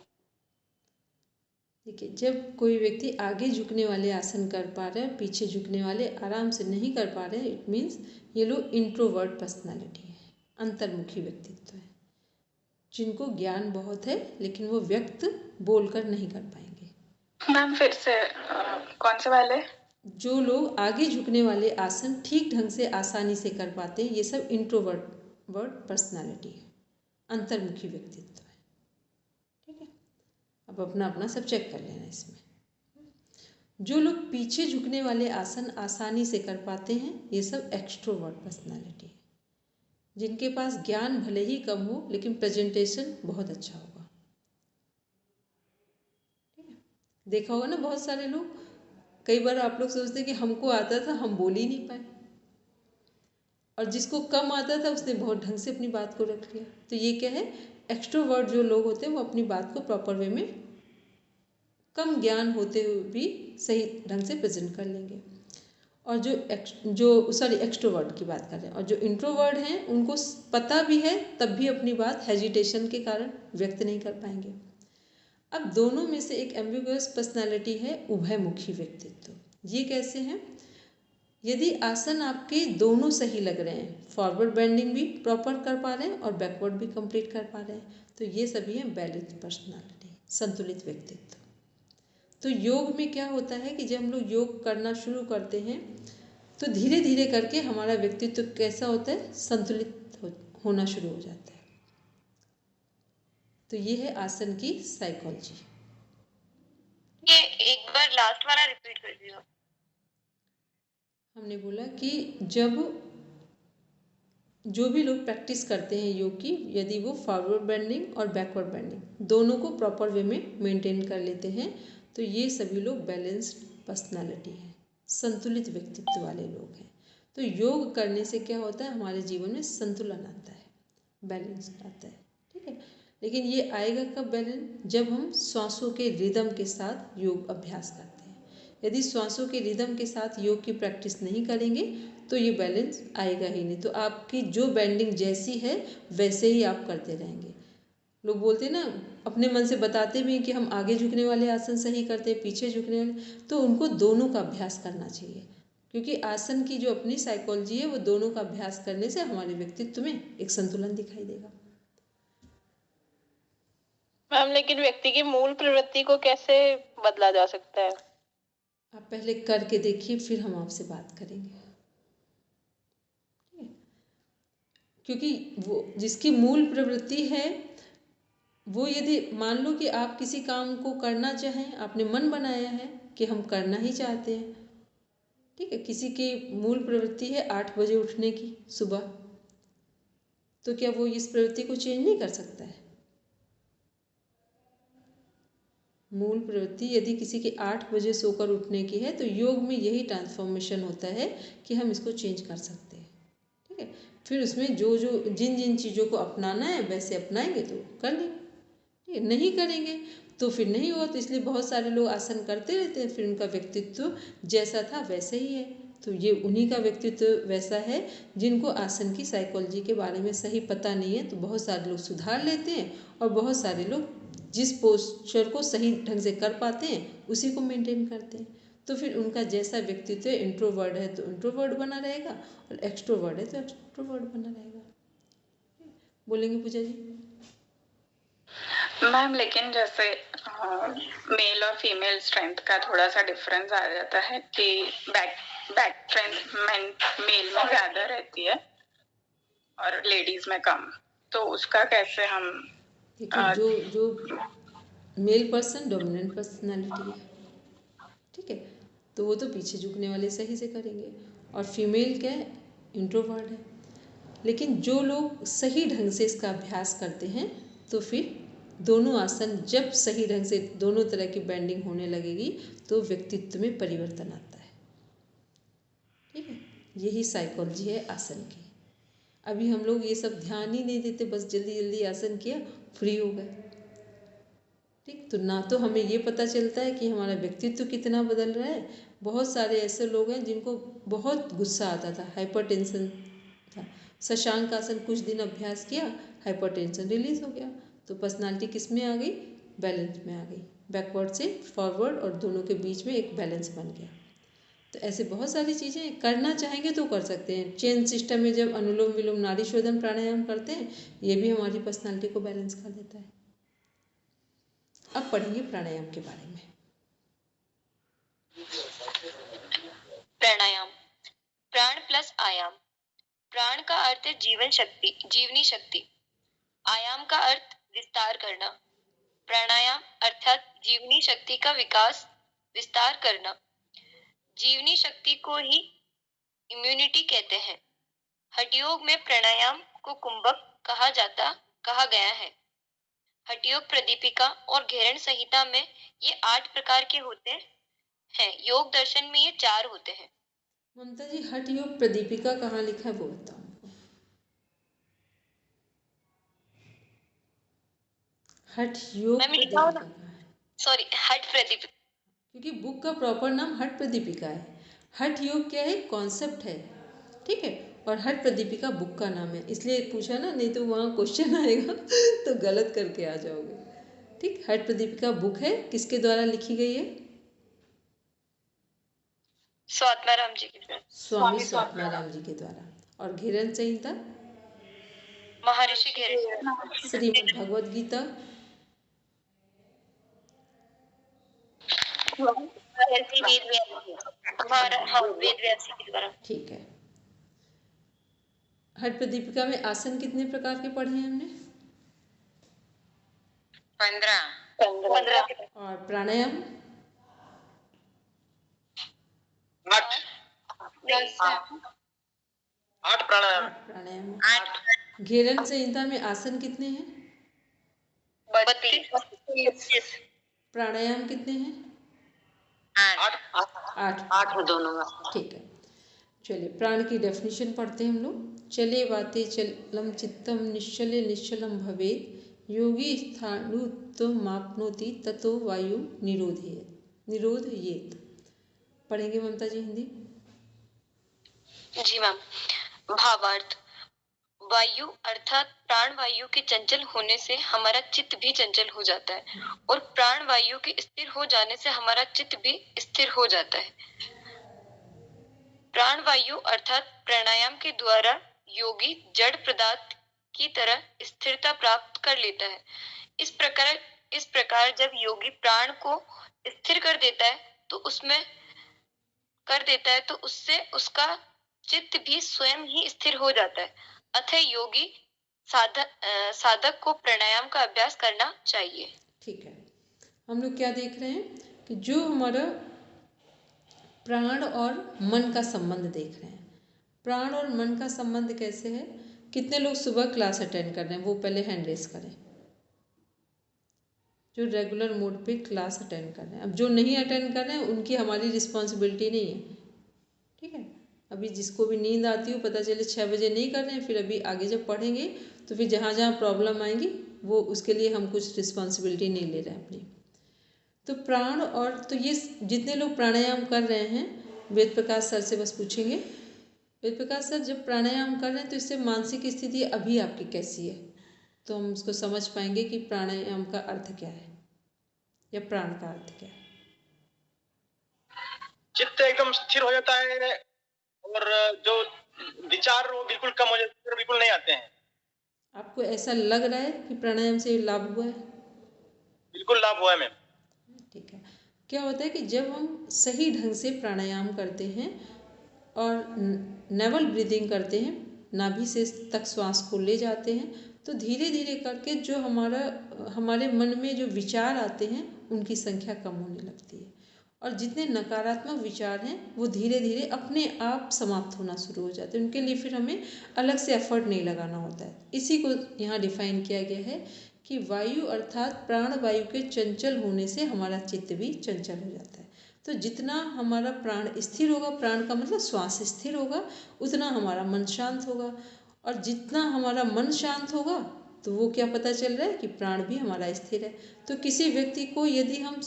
देखिए, जब कोई व्यक्ति आगे झुकने वाले आसन कर पा रहे हैं, पीछे झुकने वाले आराम से नहीं कर पा रहे हैं, इट मीन्स ये लोग इंट्रोवर्ट पर्सनालिटी है, अंतर्मुखी व्यक्तित्व है, जिनको ज्ञान बहुत है लेकिन वो व्यक्त बोलकर नहीं कर पाएंगे। मैम फिर से कौन से वाले? जो लोग आगे झुकने वाले आसन ठीक ढंग से आसानी से कर पाते हैं, ये सब इंट्रोवर्ट पर्सनालिटी है, अंतर्मुखी व्यक्तित्व है। ठीक है, अब अपना अपना सब चेक कर लेना इसमें। जो लोग पीछे झुकने वाले आसन आसानी से कर पाते हैं, ये सब एक्सट्रोवर्ट पर्सनालिटी है, जिनके पास ज्ञान भले ही कम हो लेकिन प्रेजेंटेशन बहुत अच्छा होगा। ठीक है, देखा होगा ना बहुत सारे लोग, कई बार आप लोग सोचते हैं कि हमको आता था, हम बोल ही नहीं पाए, और जिसको कम आता था उसने बहुत ढंग से अपनी बात को रख लिया। तो ये क्या है, एक्सट्रोवर्ट जो लोग होते हैं वो अपनी बात को प्रॉपर वे में कम ज्ञान होते हुए भी सही ढंग से प्रेजेंट कर लेंगे। और जो एक्सट्रोवर्ट की बात कर रहे हैं, और जो इंट्रोवर्ट हैं उनको पता भी है तब भी अपनी बात हेजिटेशन के कारण व्यक्त नहीं कर पाएंगे। अब दोनों में से एक एम्बिगुअस पर्सनालिटी है उभयमुखी व्यक्तित्व। ये कैसे हैं? यदि आसन आपके दोनों सही लग रहे हैं, फॉरवर्ड बेंडिंग भी प्रॉपर कर पा रहे हैं और बैकवर्ड भी कंप्लीट कर पा रहे हैं, तो ये सभी हैं बैलेंस्ड पर्सनालिटी, संतुलित व्यक्तित्व। तो योग में क्या होता है कि जब हम लोग योग करना शुरू करते हैं तो धीरे धीरे करके हमारा व्यक्तित्व कैसा होता है, संतुलित होना शुरू हो जाता है। तो ये है आसन की साइकोलॉजी। ये एक बार लास्ट वाला रिपीट कर दियो। हमने बोला कि जब जो भी लोग प्रैक्टिस करते हैं योग की, यदि वो फॉरवर्ड बेंडिंग और बैकवर्ड बेंडिंग दोनों को प्रॉपर वे में मेंटेन कर लेते हैं, तो ये सभी लोग बैलेंस्ड पर्सनालिटी है, संतुलित व्यक्तित्व वाले लोग हैं। तो योग करने से क्या होता है, हमारे जीवन में संतुलन आता है, बैलेंस आता है। ठीक है, लेकिन ये आएगा कब बैलेंस, जब हम श्वासों के रिदम के साथ योग अभ्यास करते हैं। यदि श्वासों के रिदम के साथ योग की प्रैक्टिस नहीं करेंगे तो ये बैलेंस आएगा ही नहीं। तो आपकी जो बेंडिंग जैसी है वैसे ही आप करते रहेंगे। लोग बोलते हैं ना, अपने मन से बताते भी हैं कि हम आगे झुकने वाले आसन सही करते हैं, पीछे झुकने वाले, तो उनको दोनों का अभ्यास करना चाहिए, क्योंकि आसन की जो अपनी साइकोलॉजी है वो दोनों का अभ्यास करने से हमारे व्यक्तित्व में एक संतुलन दिखाई देगा। मैम, लेकिन व्यक्ति की मूल प्रवृत्ति को कैसे बदला जा सकता है? आप पहले करके देखिए, फिर हम आपसे बात करेंगे। क्योंकि वो जिसकी मूल प्रवृत्ति है, वो यदि मान लो कि आप किसी काम को करना चाहें, आपने मन बनाया है कि हम करना ही चाहते हैं, ठीक है, किसी की मूल प्रवृत्ति है 8 बजे उठने की सुबह, तो क्या वो इस प्रवृत्ति को चेंज नहीं कर सकता है? मूल प्रवृत्ति यदि किसी की 8 बजे सोकर उठने की है, तो योग में यही ट्रांसफॉर्मेशन होता है कि हम इसको चेंज कर सकते हैं। ठीक है, फिर उसमें जो जो जिन जिन चीज़ों को अपनाना है वैसे अपनाएंगे तो कर लेंगे, ठीक है, नहीं करेंगे तो फिर नहीं होगा। तो इसलिए बहुत सारे लोग आसन करते रहते हैं, फिर उनका व्यक्तित्व जैसा था वैसे ही है। तो ये उन्हीं का व्यक्तित्व वैसा है जिनको आसन की साइकोलॉजी के बारे में सही पता नहीं है। तो बहुत सारे लोग सुधार लेते हैं और बहुत सारे लोग जिस पोस्चर को सही ढंग से कर पाते हैं उसी को मेंटेन करते हैं। तो फिर उनका जैसा व्यक्तित्व है, इंट्रोवर्ड है तो इंट्रोवर्ड बना रहेगा और एक्सट्रोवर्ड है तो एक्सट्रोवर्ड बना रहेगा। बोलेंगे पूजा जी? मैम, लेकिन जैसे मेल और फीमेल स्ट्रेंथ का थोड़ा सा डिफरेंस आ जाता है कि बैक स्ट्रेंथ मेल में ज्यादा रहती है और लेडीज में कम, तो उसका कैसे हम देखिए, जो मेल पर्सन डोमिनेंट पर्सनालिटी है, ठीक है, तो वो तो पीछे झुकने वाले सही से करेंगे, और फीमेल क्या है, इंट्रोवर्ट है। लेकिन जो लोग सही ढंग से इसका अभ्यास करते हैं तो फिर दोनों आसन जब सही ढंग से दोनों तरह की बेंडिंग होने लगेगी तो व्यक्तित्व में परिवर्तन आता है। ठीक है, यही साइकोलॉजी है आसन की। अभी हम लोग ये सब ध्यान ही नहीं देते, बस जल्दी जल्दी आसन किया, फ्री हो गए। ठीक, तो ना तो हमें ये पता चलता है कि हमारा व्यक्तित्व कितना बदल रहा है। बहुत सारे ऐसे लोग हैं जिनको बहुत गुस्सा आता था, हाइपरटेंशन था, शशांक आसन कुछ दिन अभ्यास किया, हाइपरटेंशन रिलीज हो गया। तो पर्सनालिटी किस में आ गई, बैलेंस में आ गई, बैकवर्ड से फॉरवर्ड और दोनों के बीच में एक बैलेंस बन गया। तो ऐसे बहुत सारी चीज़ें करना चाहेंगे तो कर सकते हैं। चेन सिस्टम में जब अनुलोम विलोम नाड़ी शोधन प्राणायाम करते हैं, ये भी हमारी पर्सनालिटी को बैलेंस कर देता है। अब पढ़ेंगे प्राणायाम के बारे में। प्राणायाम, प्राण प्लस आयाम। प्राण का अर्थ है जीवन शक्ति, जीवनी शक्ति। आयाम का अर्थ विस्तार करना। प्राणायाम अर्थात जीवनी शक्ति का विकास, विस्तार करना। जीवनी शक्ति को ही इम्यूनिटी कहते हैं। हठयोग में प्राणायाम को कुंभक कहा गया है। हठयोग प्रदीपिका और घेरण संहिता में ये 8 प्रकार के होते हैं। योग दर्शन में ये 4 होते हैं। ममता जी, हठ योग प्रदीपिका कहाँ लिखा है वो बताओ। हठ योग प्रदीपिका कहाँ है? सॉरी, हठ प्रदीपिका, क्योंकि बुक का प्रॉपर नाम हठ प्रदीपिका है। हठ योग क्या है, कॉन्सेप्ट है, ठीक है, और हठ प्रदीपिका बुक का नाम है, इसलिए पूछा ना, नहीं तो वहाँ क्वेश्चन आएगा तो गलत करके आ जाओगे। ठीक, हठ प्रदीपिका बुक है, किसके द्वारा लिखी गई है? स्वात्माराम जी के द्वारा, स्वामी स्वात्माराम जी के द्वारा। और घेरण संहिता महर्षि घेरण। श्रीमद् भगवद गीता महर्षि वेद व्यास के द्वारा। ठीक है। हट प्रदीपिका में आसन कितने प्रकार के पढ़े हैं हमने? 15। और प्राणायाम? 8 प्राणायाम। प्राणायाम। घेरन संहिता में आसन कितने हैं? 32। प्राणायाम कितने हैं? 8 दोनों में। ठीक है। चलिए प्राण की डेफिनेशन पढ़ते हैं हम लोग। चले वाते चलम चित्तम निश्चले निश्चलम भवेत् योगी स्थाणुत्वमाप्नोति ततो वायु निरोधयेत्। पढ़ेंगे ममता जी हिंदी? जी मैम। भावार्थ, वायु अर्थात प्राण वायु के चंचल होने से हमारा चित्त भी चंचल हो जाता है और प्राण वायु के स्थिर हो जाने से हमारा चित्त भी स्थिर हो जाता है। प्राण वायु अर्थात प्राणायाम के द्वारा योगी जड़ पदार्थ की तरह स्थिरता प्राप्त कर लेता है। इस प्रकार जब योगी प्राण को स्थिर कर देता है तो उससे उसका चित्त भी स्वयं ही स्थिर हो जाता है। अतः योगी साधक को प्राणायाम का अभ्यास करना चाहिए। ठीक है। हम लोग क्या देख रहे हैं कि जो हमारा प्राण और मन का संबंध देख रहे हैं। प्राण और मन का संबंध कैसे है? कितने लोग सुबह क्लास अटेंड कर रहे हैं? वो पहले हैंड रेस करें, जो रेगुलर मोड पे क्लास अटेंड कर रहे हैं। अब जो नहीं अटेंड कर रहे हैं उनकी हमारी रिस्पॉन्सिबिलिटी नहीं है, ठीक है। अभी जिसको भी नींद आती हो, पता चले 6 बजे नहीं कर रहे हैं, फिर अभी आगे जब पढ़ेंगे तो फिर जहाँ जहाँ प्रॉब्लम आएंगी वो उसके लिए हम कुछ रिस्पॉन्सिबिलिटी नहीं ले रहे हैं अपनी। तो प्राण और तो ये जितने लोग प्राणायाम कर रहे हैं, वेद प्रकाश सर से बस पूछेंगे, वेद प्रकाश सर जब प्राणायाम कर रहे हैं तो इससे मानसिक स्थिति अभी आपकी कैसी है, तो हम उसको समझ पाएंगे कि प्राणायाम का अर्थ क्या है या प्राण का अर्थ क्या है। चित्त एकदम स्थिर हो जाता है और जो विचार वो बिल्कुल कम हो जाते हैं, बिल्कुल नहीं आते हैं। आपको ऐसा लग रहा है कि प्राणायाम से लाभ हुआ है? बिल्कुल लाभ हुआ है मैम। ठीक है। क्या होता है कि जब हम सही ढंग से प्राणायाम करते हैं और नेवल ब्रीदिंग करते हैं, नाभि से तक श्वास को ले जाते हैं, तो धीरे धीरे करके जो हमारे मन में जो विचार आते हैं उनकी संख्या कम होने लगती है और जितने नकारात्मक विचार हैं वो धीरे धीरे अपने आप समाप्त होना शुरू हो जाते हैं। उनके लिए फिर हमें अलग से एफर्ट नहीं लगाना होता है। इसी को यहाँ डिफाइन किया गया है कि वायु अर्थात प्राण वायु के चंचल होने से हमारा चित्त भी चंचल हो जाता है। तो जितना हमारा प्राण स्थिर होगा, प्राण का मतलब श्वास स्थिर होगा, उतना हमारा मन शांत होगा और जितना हमारा मन शांत होगा तो वो क्या पता चल रहा है कि प्राण भी हमारा स्थिर है। तो किसी व्यक्ति को यदि हम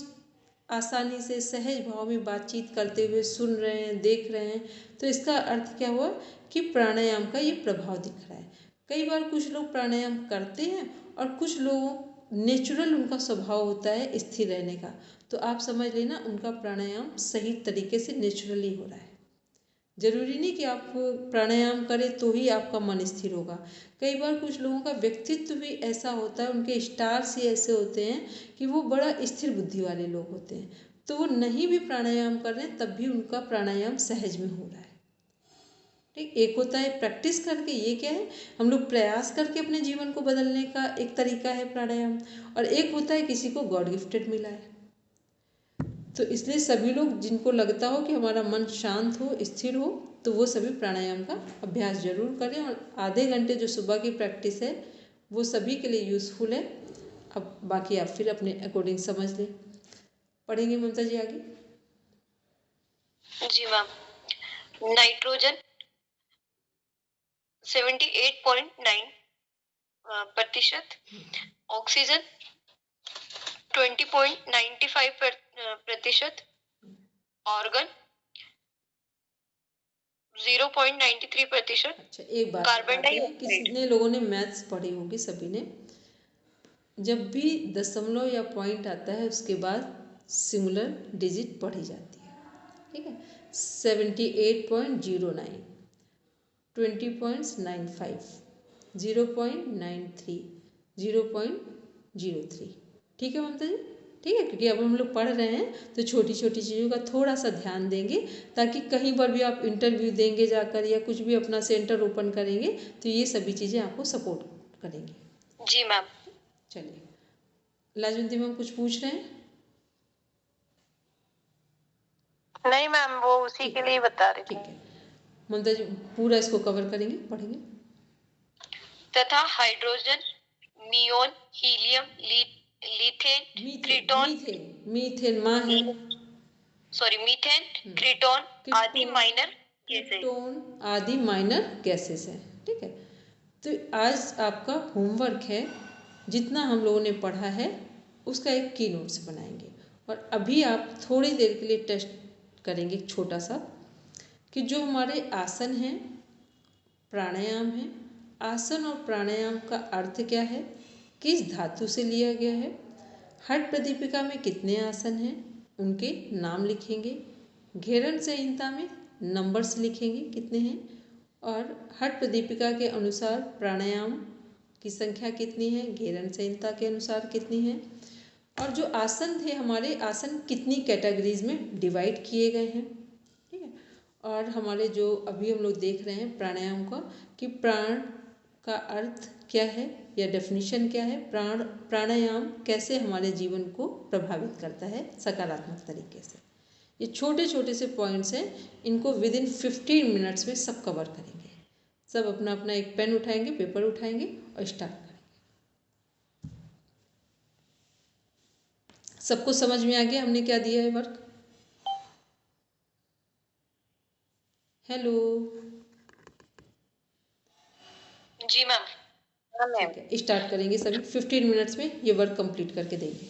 आसानी से सहज भाव में बातचीत करते हुए सुन रहे हैं, देख रहे हैं, तो इसका अर्थ क्या हुआ कि प्राणायाम का ये प्रभाव दिख रहा है। कई बार कुछ लोग प्राणायाम करते हैं और कुछ लोगों नेचुरल उनका स्वभाव होता है स्थिर रहने का, तो आप समझ लेना उनका प्राणायाम सही तरीके से नेचुरली हो रहा है। जरूरी नहीं कि आप प्राणायाम करें तो ही आपका मन स्थिर होगा। कई बार कुछ लोगों का व्यक्तित्व भी ऐसा होता है, उनके स्टार्स ही ऐसे होते हैं कि वो बड़ा स्थिर बुद्धि वाले लोग होते हैं, तो वो नहीं भी प्राणायाम कर रहे हैं तब भी उनका प्राणायाम सहज में हो रहा है। ठीक, एक होता है प्रैक्टिस करके, ये क्या है, हम लोग प्रयास करके अपने जीवन को बदलने का एक तरीका है प्राणायाम, और एक होता है किसी को गॉड गिफ्टेड मिला है। तो इसलिए सभी लोग जिनको लगता हो कि हमारा मन शांत हो, स्थिर हो, तो वो सभी प्राणायाम का अभ्यास जरूर करें। और आधे घंटे जो सुबह की प्रैक्टिस है वो सभी के लिए यूज़फुल है। अब बाकी आप फिर अपने अकॉर्डिंग समझ लें। पढ़ेंगे ममता जी आगे? जी मैम। Nitrogen 78.9%, oxygen 20.95%, organ 0.93%। अच्छा, एक बात कार्बन बताते हैं, डाइऑक्साइड। कितने लोगों ने मैथ्स पढ़ी होगी? सभी ने। जब भी दशमलव या पॉइंट आता है उसके बाद सिंगुलर डिजिट पढ़ी जाती है, ठीक है। 78.09, 20.95, 0.93, 0.03, ठीक है ममता जी? ठीक है, क्योंकि अब हम लोग पढ़ रहे हैं तो छोटी छोटी चीज़ों का थोड़ा सा ध्यान देंगे, ताकि कहीं पर भी आप इंटरव्यू देंगे जाकर या कुछ भी अपना सेंटर ओपन करेंगे तो ये सभी चीज़ें आपको सपोर्ट करेंगी। जी मैम। चलिए, लाजवंती मैम कुछ पूछ रहे हैं? नहीं मैम, वो उसी के लिए बता रही ठीक थी। है, ममता जी पूरा इसको कवर करेंगे, पढ़ेंगे। तथा हाइड्रोजन, नियोन, हीलियम, लीथेन, क्रिटॉन, मीथेन माँ है, मीथेन, क्रिटॉन आदि माइनर गैसेस। क्रिप्टोन आदि माइनर गैसेस हैं। ठीक है, तो आज आपका होमवर्क है, जितना हम लोगों ने पढ़ा है उसका एक की नोट्स बनाएंगे, और अभी आप थोड़ी देर के लिए टेस्ट करेंगे छोटा सा, कि जो हमारे आसन हैं, प्राणायाम है, आसन और प्राणायाम का अर्थ क्या है, किस धातु से लिया गया है, हठ प्रदीपिका में कितने आसन हैं उनके नाम लिखेंगे, घेरन संहिता में नंबर्स लिखेंगे कितने हैं, और हठ प्रदीपिका के अनुसार प्राणायाम की संख्या कितनी है, घेरन संहिता के अनुसार कितनी है, और जो आसन थे हमारे, आसन कितनी कैटेगरीज में डिवाइड किए गए हैं। ठीक है, और हमारे जो अभी हम लोग देख रहे हैं प्राणायाम का, कि प्राण का अर्थ क्या है या डेफिनेशन क्या है, प्राणायाम कैसे हमारे जीवन को प्रभावित करता है सकारात्मक तरीके से। ये छोटे छोटे से पॉइंट्स हैं, इनको विद इन 15 मिनट्स में सब कवर करेंगे। सब अपना अपना एक पेन उठाएंगे, पेपर उठाएंगे और स्टार्ट करेंगे। सबको समझ में आ गया हमने क्या दिया है वर्क? हेलो जी मैम। ठीक है, स्टार्ट करेंगे सभी। 15 मिनट्स में ये वर्क कंप्लीट करके देंगे।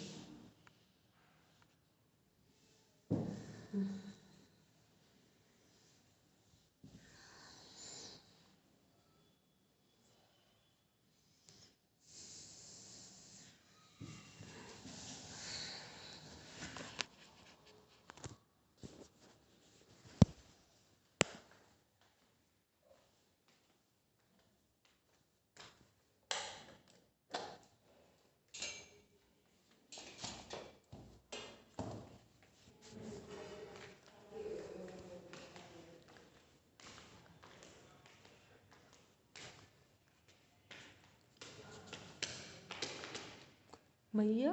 भैया,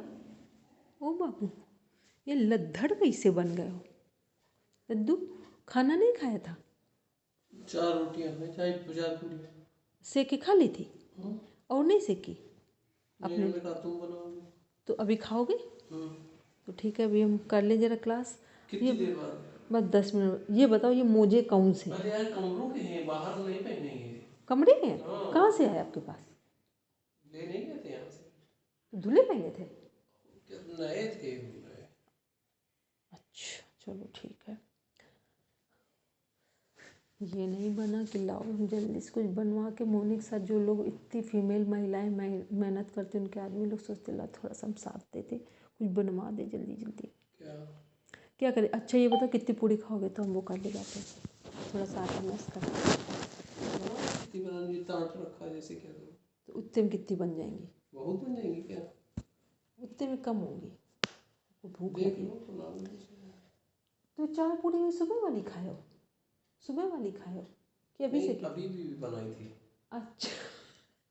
ओ बाबू, ये लद्दड़ कैसे बन गए हो? लड्डू, खाना नहीं खाया था? 4 रोटियां हैं, चाहे 4 पूरी सेक के खा ली थी और नहीं सेकी? अपने कहा तुम बनाओगे तो अभी खाओगे? तो ठीक है, अभी हम कर लें जरा क्लास। कितनी देर बाद? बस 10 मिनट। ये बताओ, ये मोजे कौन से हैं? अरे यार कमरों के हैं, बाहर तो नहीं पहनेंगे। कमरे के हैं? कहाँ से आए आपके पास? ले नहीं गए थे यहाँ से। तो धुले पहने थे? नए थे नए। अच्छा चलो ठीक है। ये नहीं बना कि लाओ हम जल्दी से कुछ बनवा के मोनी के साथ, जो लोग इतनी फीमेल महिलाएं मेहनत करते उनके आदमी लोग सोचते ला थोड़ा सा हम साथ देते, कुछ बनवा दे जल्दी जल्दी। क्या करें? अच्छा ये बताओ कितनी पूरी खाओगे तो हम वो कर ले जाते हैं, थोड़ा सा आटा मैश कर। कितनी बनानी? जितना आटा रखा है जैसे क्या करूँ? तो उतने में कितनी बन जाएंगी? बहुत बन जाएंगी क्या? उतने में कम होंगी, भूख देख लगी। लो बना लो। तो 4 पूरी में सुबह वाली खाओ, सुबह वाली खाओ कि अभी से? अभी भी बनाई थी। अच्छा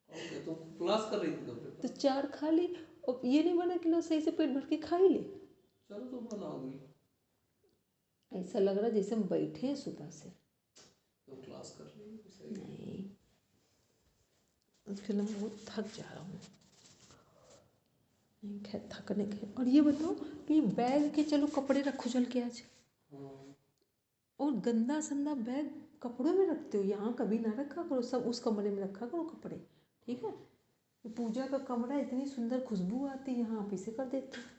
ओके, तुम क्लास कर रही थी तो 4 खा ली, और ये नहीं बना कि लो सही से पेट भर के खा ही ले। चलो तुम बनाओगी। ऐसा लग रहा जैसे हम बैठे हैं सुबह से। तुम क्लास कर रही हो सही। नहीं, फिलहाल मैं बहुत थक जा रहा हूँ। नहीं खैर, थकने के। और ये बताओ कि बैग के, चलो कपड़े रखो चल के आज, और गंदा संदा बैग कपड़ों में रखते हो, यहाँ कभी ना रखा करो, सब उस कमरे में रखा करो कपड़े। ठीक है, पूजा का कमरा, इतनी सुंदर खुशबू आती है, यहाँ आप इसे कर देते हो।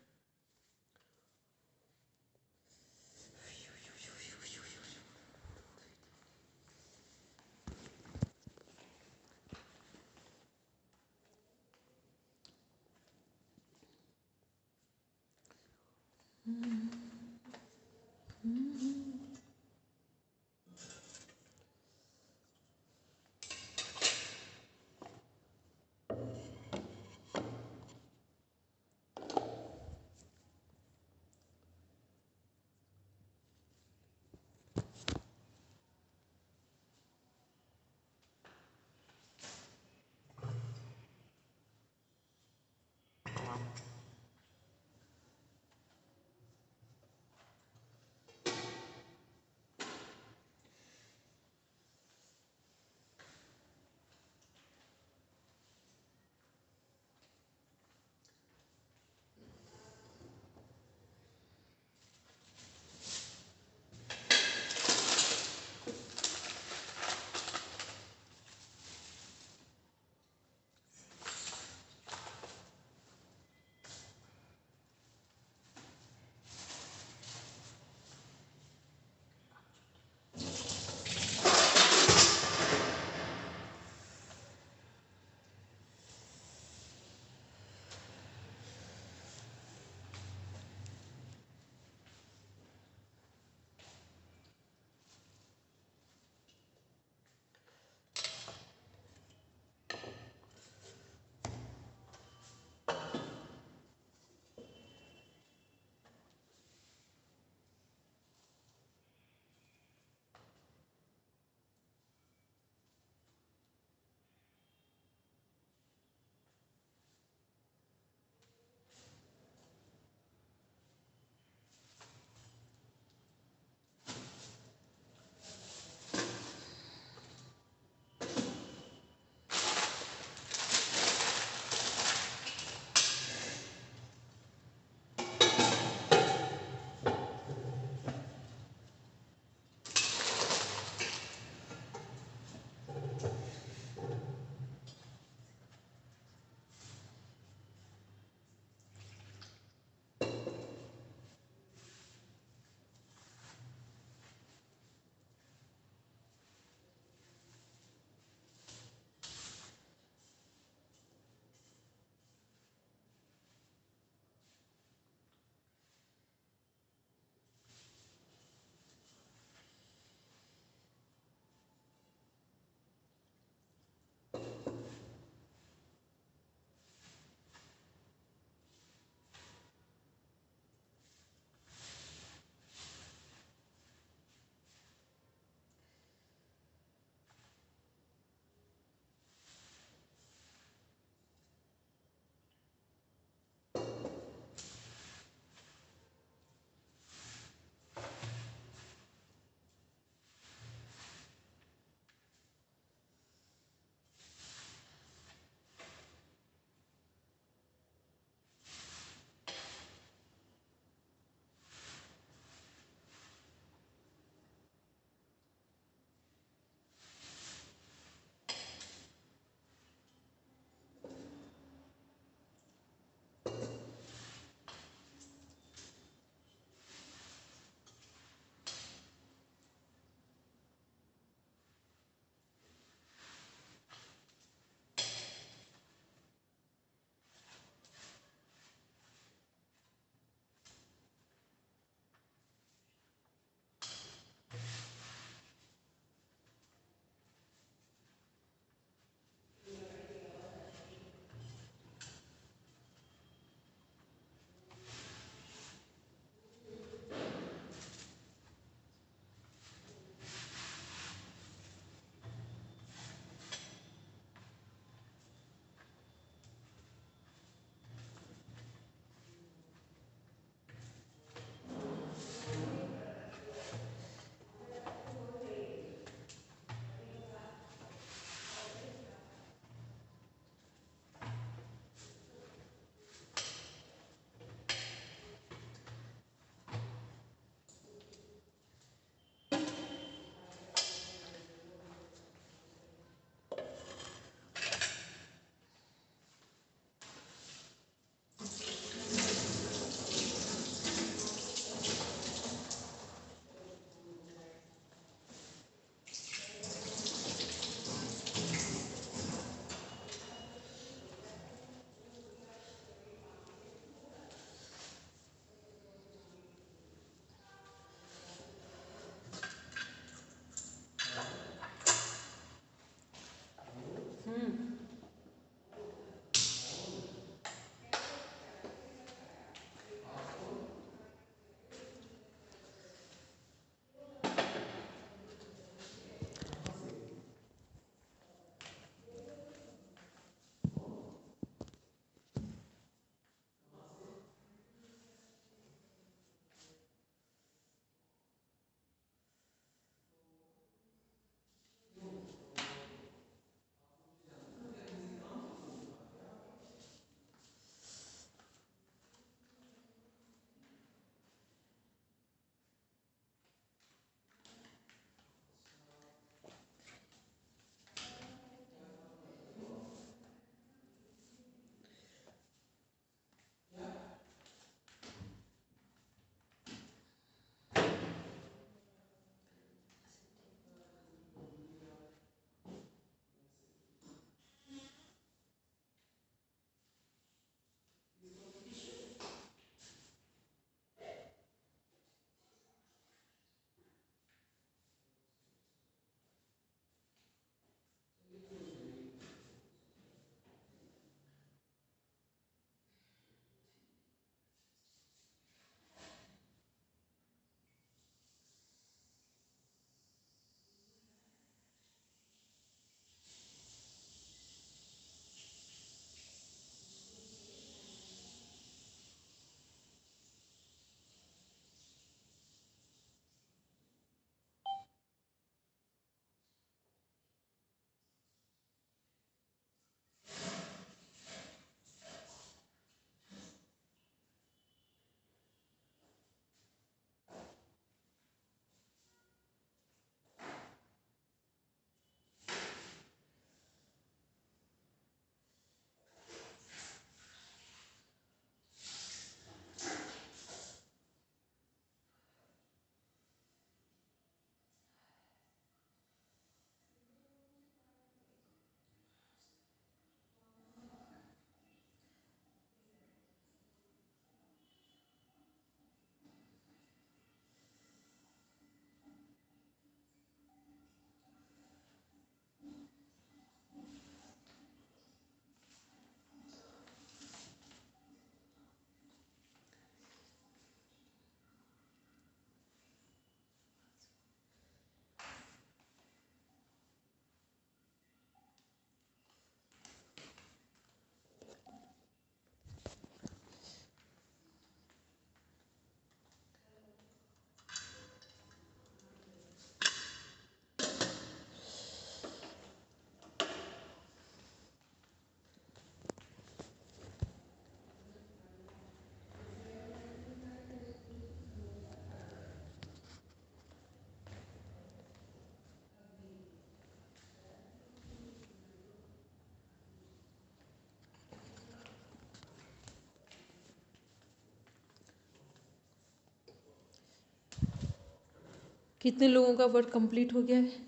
कितने लोगों का वर्ड कंप्लीट हो गया है?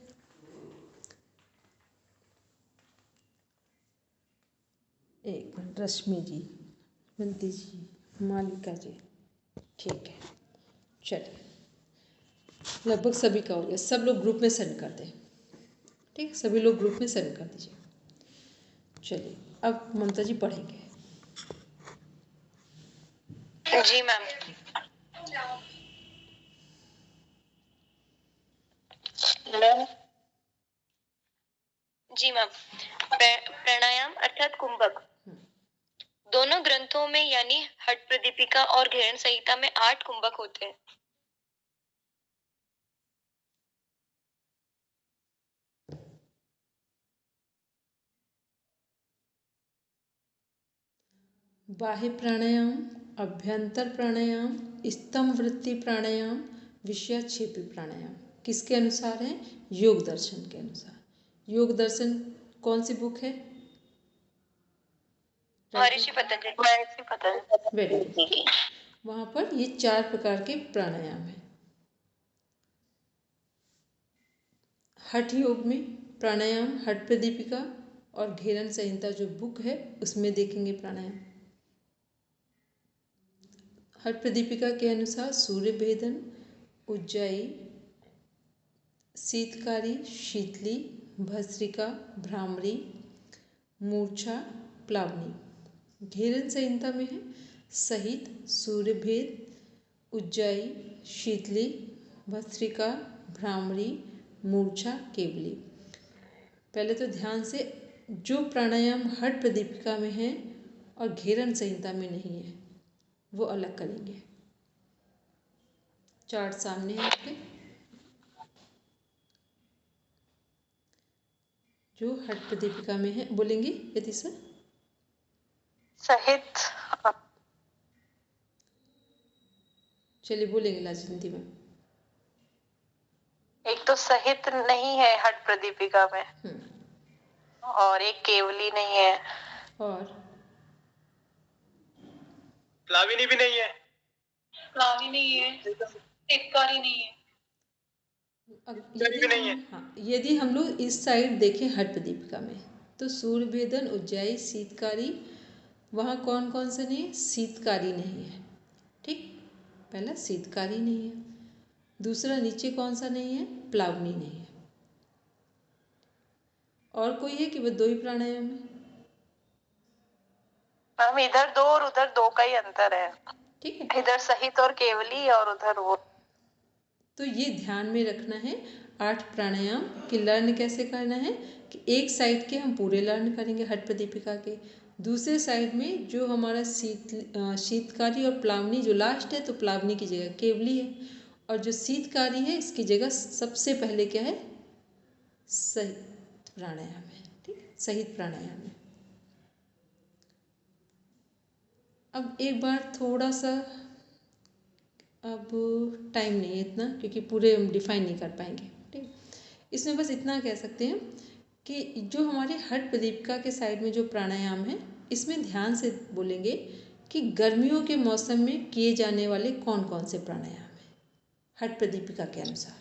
एक मिनट, रश्मि जी, बंती जी, मालिका जी, ठीक है, चलिए लगभग सभी का हो गया। सब लोग ग्रुप में सेंड कर दें, ठीक, सभी लोग ग्रुप में सेंड कर दीजिए। चलिए अब ममता जी पढ़ेंगे। जी मैम। जी मैम। प्राणायाम अर्थात कुंभक दोनों ग्रंथों में यानी हठ प्रदीपिका और घेरन संहिता में 8 कुंभक होते हैं। बाह्य प्राणायाम, अभ्यंतर प्राणायाम, स्तंभ वृत्ति प्राणायाम, विषयाक्षेपी प्राणायाम किसके अनुसार है? योग दर्शन के अनुसार। योग दर्शन कौन सी बुक है? महर्षि पतंजलि। Very good. वहाँ पर ये 4 प्रकार के प्राणायाम हैं। हठ योग में प्राणायाम हठ प्रदीपिका और घेरन संहिता जो बुक है उसमें देखेंगे प्राणायाम। हठ प्रदीपिका के अनुसार सूर्य भेदन, उज्जाई, शीतकारी, शीतली, भस्त्रिका, भ्रामरी, मूर्छा, प्लावनी। घेरन संहिता में है सहित, सूर्य भेद, उज्जाई, शीतली, भस्त्रिका, भ्रामरी, मूर्छा, केवली। पहले तो ध्यान से जो प्राणायाम हठ प्रदीपिका में है और घेरन संहिता में नहीं है वो अलग करेंगे। चार्ट सामने है आपके। जो हठ प्रदीपिका में है बोलेंगे यदि सर सहित। चलिए बोलेंगे लाजवंती में। एक तो सहित नहीं है हठ प्रदीपिका में और एक केवली नहीं है और प्लाविनी भी नहीं है। प्लावी नहीं है, टिपकारी नहीं है। यदि नहीं है। हाँ, यदि हम लोग इस साइड देखें हठ प्रदीपिका में तो सूर्य भेदन, उज्जाई, शीतकारी, वहाँ कौन कौन से नहीं है? शीतकारी नहीं है, ठीक, पहला शीतकारी नहीं है। दूसरा नीचे कौन सा नहीं है? प्लावनी नहीं है। और कोई है कि वह 2 ही प्राणायाम है? मैम इधर 2 और उधर 2 का ही अंतर है। ठीक है, इधर सहित और केवली और उधर वो। तो ये ध्यान में रखना है 8 प्राणायाम कि लर्न कैसे करना है कि एक साइड के हम पूरे लर्न करेंगे हठ प्रदीपिका के, दूसरे साइड में जो हमारा शीतकारी और प्लावनी जो लास्ट है तो प्लावनी की जगह केवली है और जो शीतकारी है इसकी जगह सबसे पहले क्या है? सहित प्राणायाम है, ठीक, सहित प्राणायाम है। अब एक बार थोड़ा सा, अब टाइम नहीं है इतना क्योंकि पूरे हम डिफाइन नहीं कर पाएंगे, ठीक, इसमें बस इतना कह सकते हैं कि जो हमारे हठ प्रदीपिका के साइड में जो प्राणायाम है इसमें ध्यान से बोलेंगे कि गर्मियों के मौसम में किए जाने वाले कौन कौन से प्राणायाम हैं हठ प्रदीपिका के अनुसार।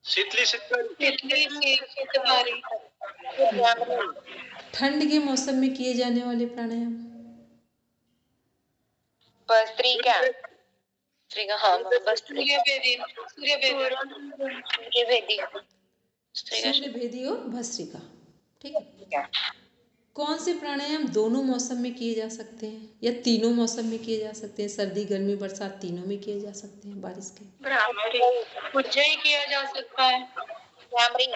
शीतली ठंड के मौसम में किए जाने वाले प्राणायाम। भस्त्रिका, हाँ सूर्य भेदी और भस्त्रिका, ठीक है। कौन से प्राणायाम दोनों मौसम में किए जा सकते हैं या तीनों मौसम में किए जा सकते हैं? सर्दी, गर्मी, बरसात तीनों में किए जा सकते हैं बारिश के। भ्रामरी, उज्जई किया जा सकता है। भ्रामरी,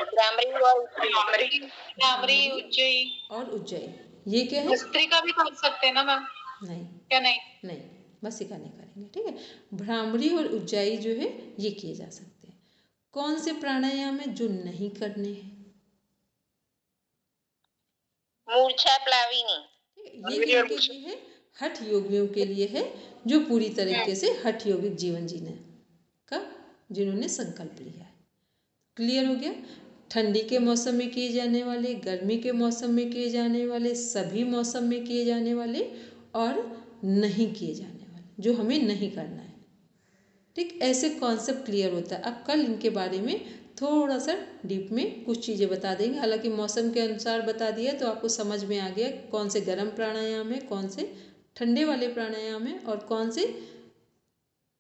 उज्जई और उज्जैन, ये क्या है? भस्त्रिका भी कर सकते हैं ना मैम? नहीं, क्या नहीं? नहीं, भस्त्रिका नहीं करेंगे, ठीक है। भ्रामरी और उज्जाई जो है ये किए जा सकते हैं। कौन से प्राणायाम है जो नहीं करने हैं? मूर्छा, प्लाविनी। ये किनके लिए है? हठ योगियों के लिए है जो पूरी तरीके से हठ योगिक जीवन जीने का जिन्होंने संकल्प लिया है। क्लियर हो गया? ठंडी के मौसम में किए जाने वाले, गर्मी के मौसम में किए जाने वाले, सभी मौसम में किए जाने वाले और नहीं किए जाने वाले जो हमें नहीं करना है। ठीक, ऐसे कॉन्सेप्ट क्लियर होता है। अब कल इनके बारे में थोड़ा सा डीप में कुछ चीज़ें बता देंगे। हालांकि मौसम के अनुसार बता दिया तो आपको समझ में आ गया कौन से गर्म प्राणायाम है, कौन से ठंडे वाले प्राणायाम है और कौन से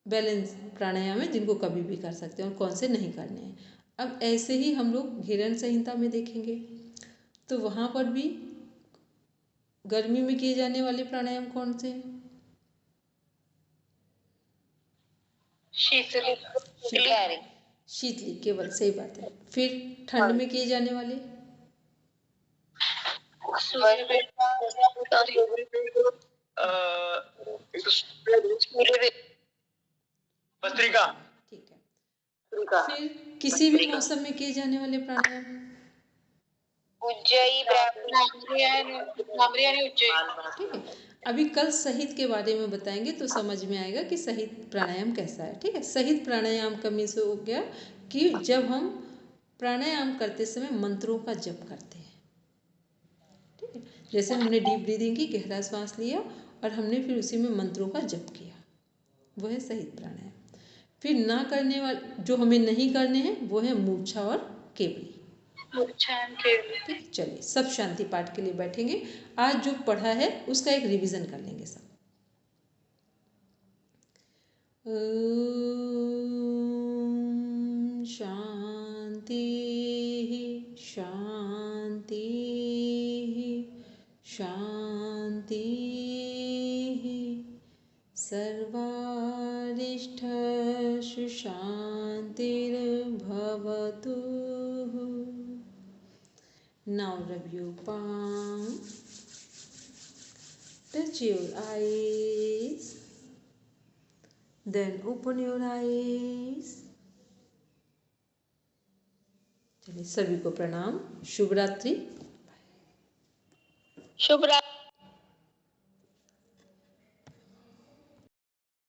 बैलेंस प्राणायाम है जिनको कभी भी कर सकते हैं और कौन से नहीं करने हैं। अब ऐसे ही हम लोग घिरण संहिता में देखेंगे तो वहाँ पर भी गर्मी में किए जाने वाले प्राणायाम कौन से हैं? शीतली, केवल, सही बात है। फिर ठंड में किए जाने वाले भस्त्रिका। ठीक है। फिर किसी भी मौसम में किए जाने वाले प्राणायाम उज्जयी, ठीक है। अभी कल सहित के बारे में बताएंगे तो समझ में आएगा कि सहित प्राणायाम कैसा है। ठीक है, सहित प्राणायाम का मीन्स हो गया कि जब हम प्राणायाम करते समय मंत्रों का जप करते हैं। ठीक है, जैसे हमने डीप ब्रीदिंग की, गहरा श्वास लिया और हमने फिर उसी में मंत्रों का जप किया, वो है सहित प्राणायाम। फिर ना करने वाले जो हमें नहीं करने हैं वो है मूर्छा और केवली। ठीक है, चलिए सब शांति पाठ के लिए बैठेंगे। आज जो पढ़ा है उसका एक रिवीजन कर लेंगे सब। शांति शांति शांति सर्वारिष्ठसु शांतिर्भवतु। Now rub your palm, touch your eyes, then open your eyes. चलिए सभी को प्रणाम, शुभ रात्रि। शुभ रात्रि।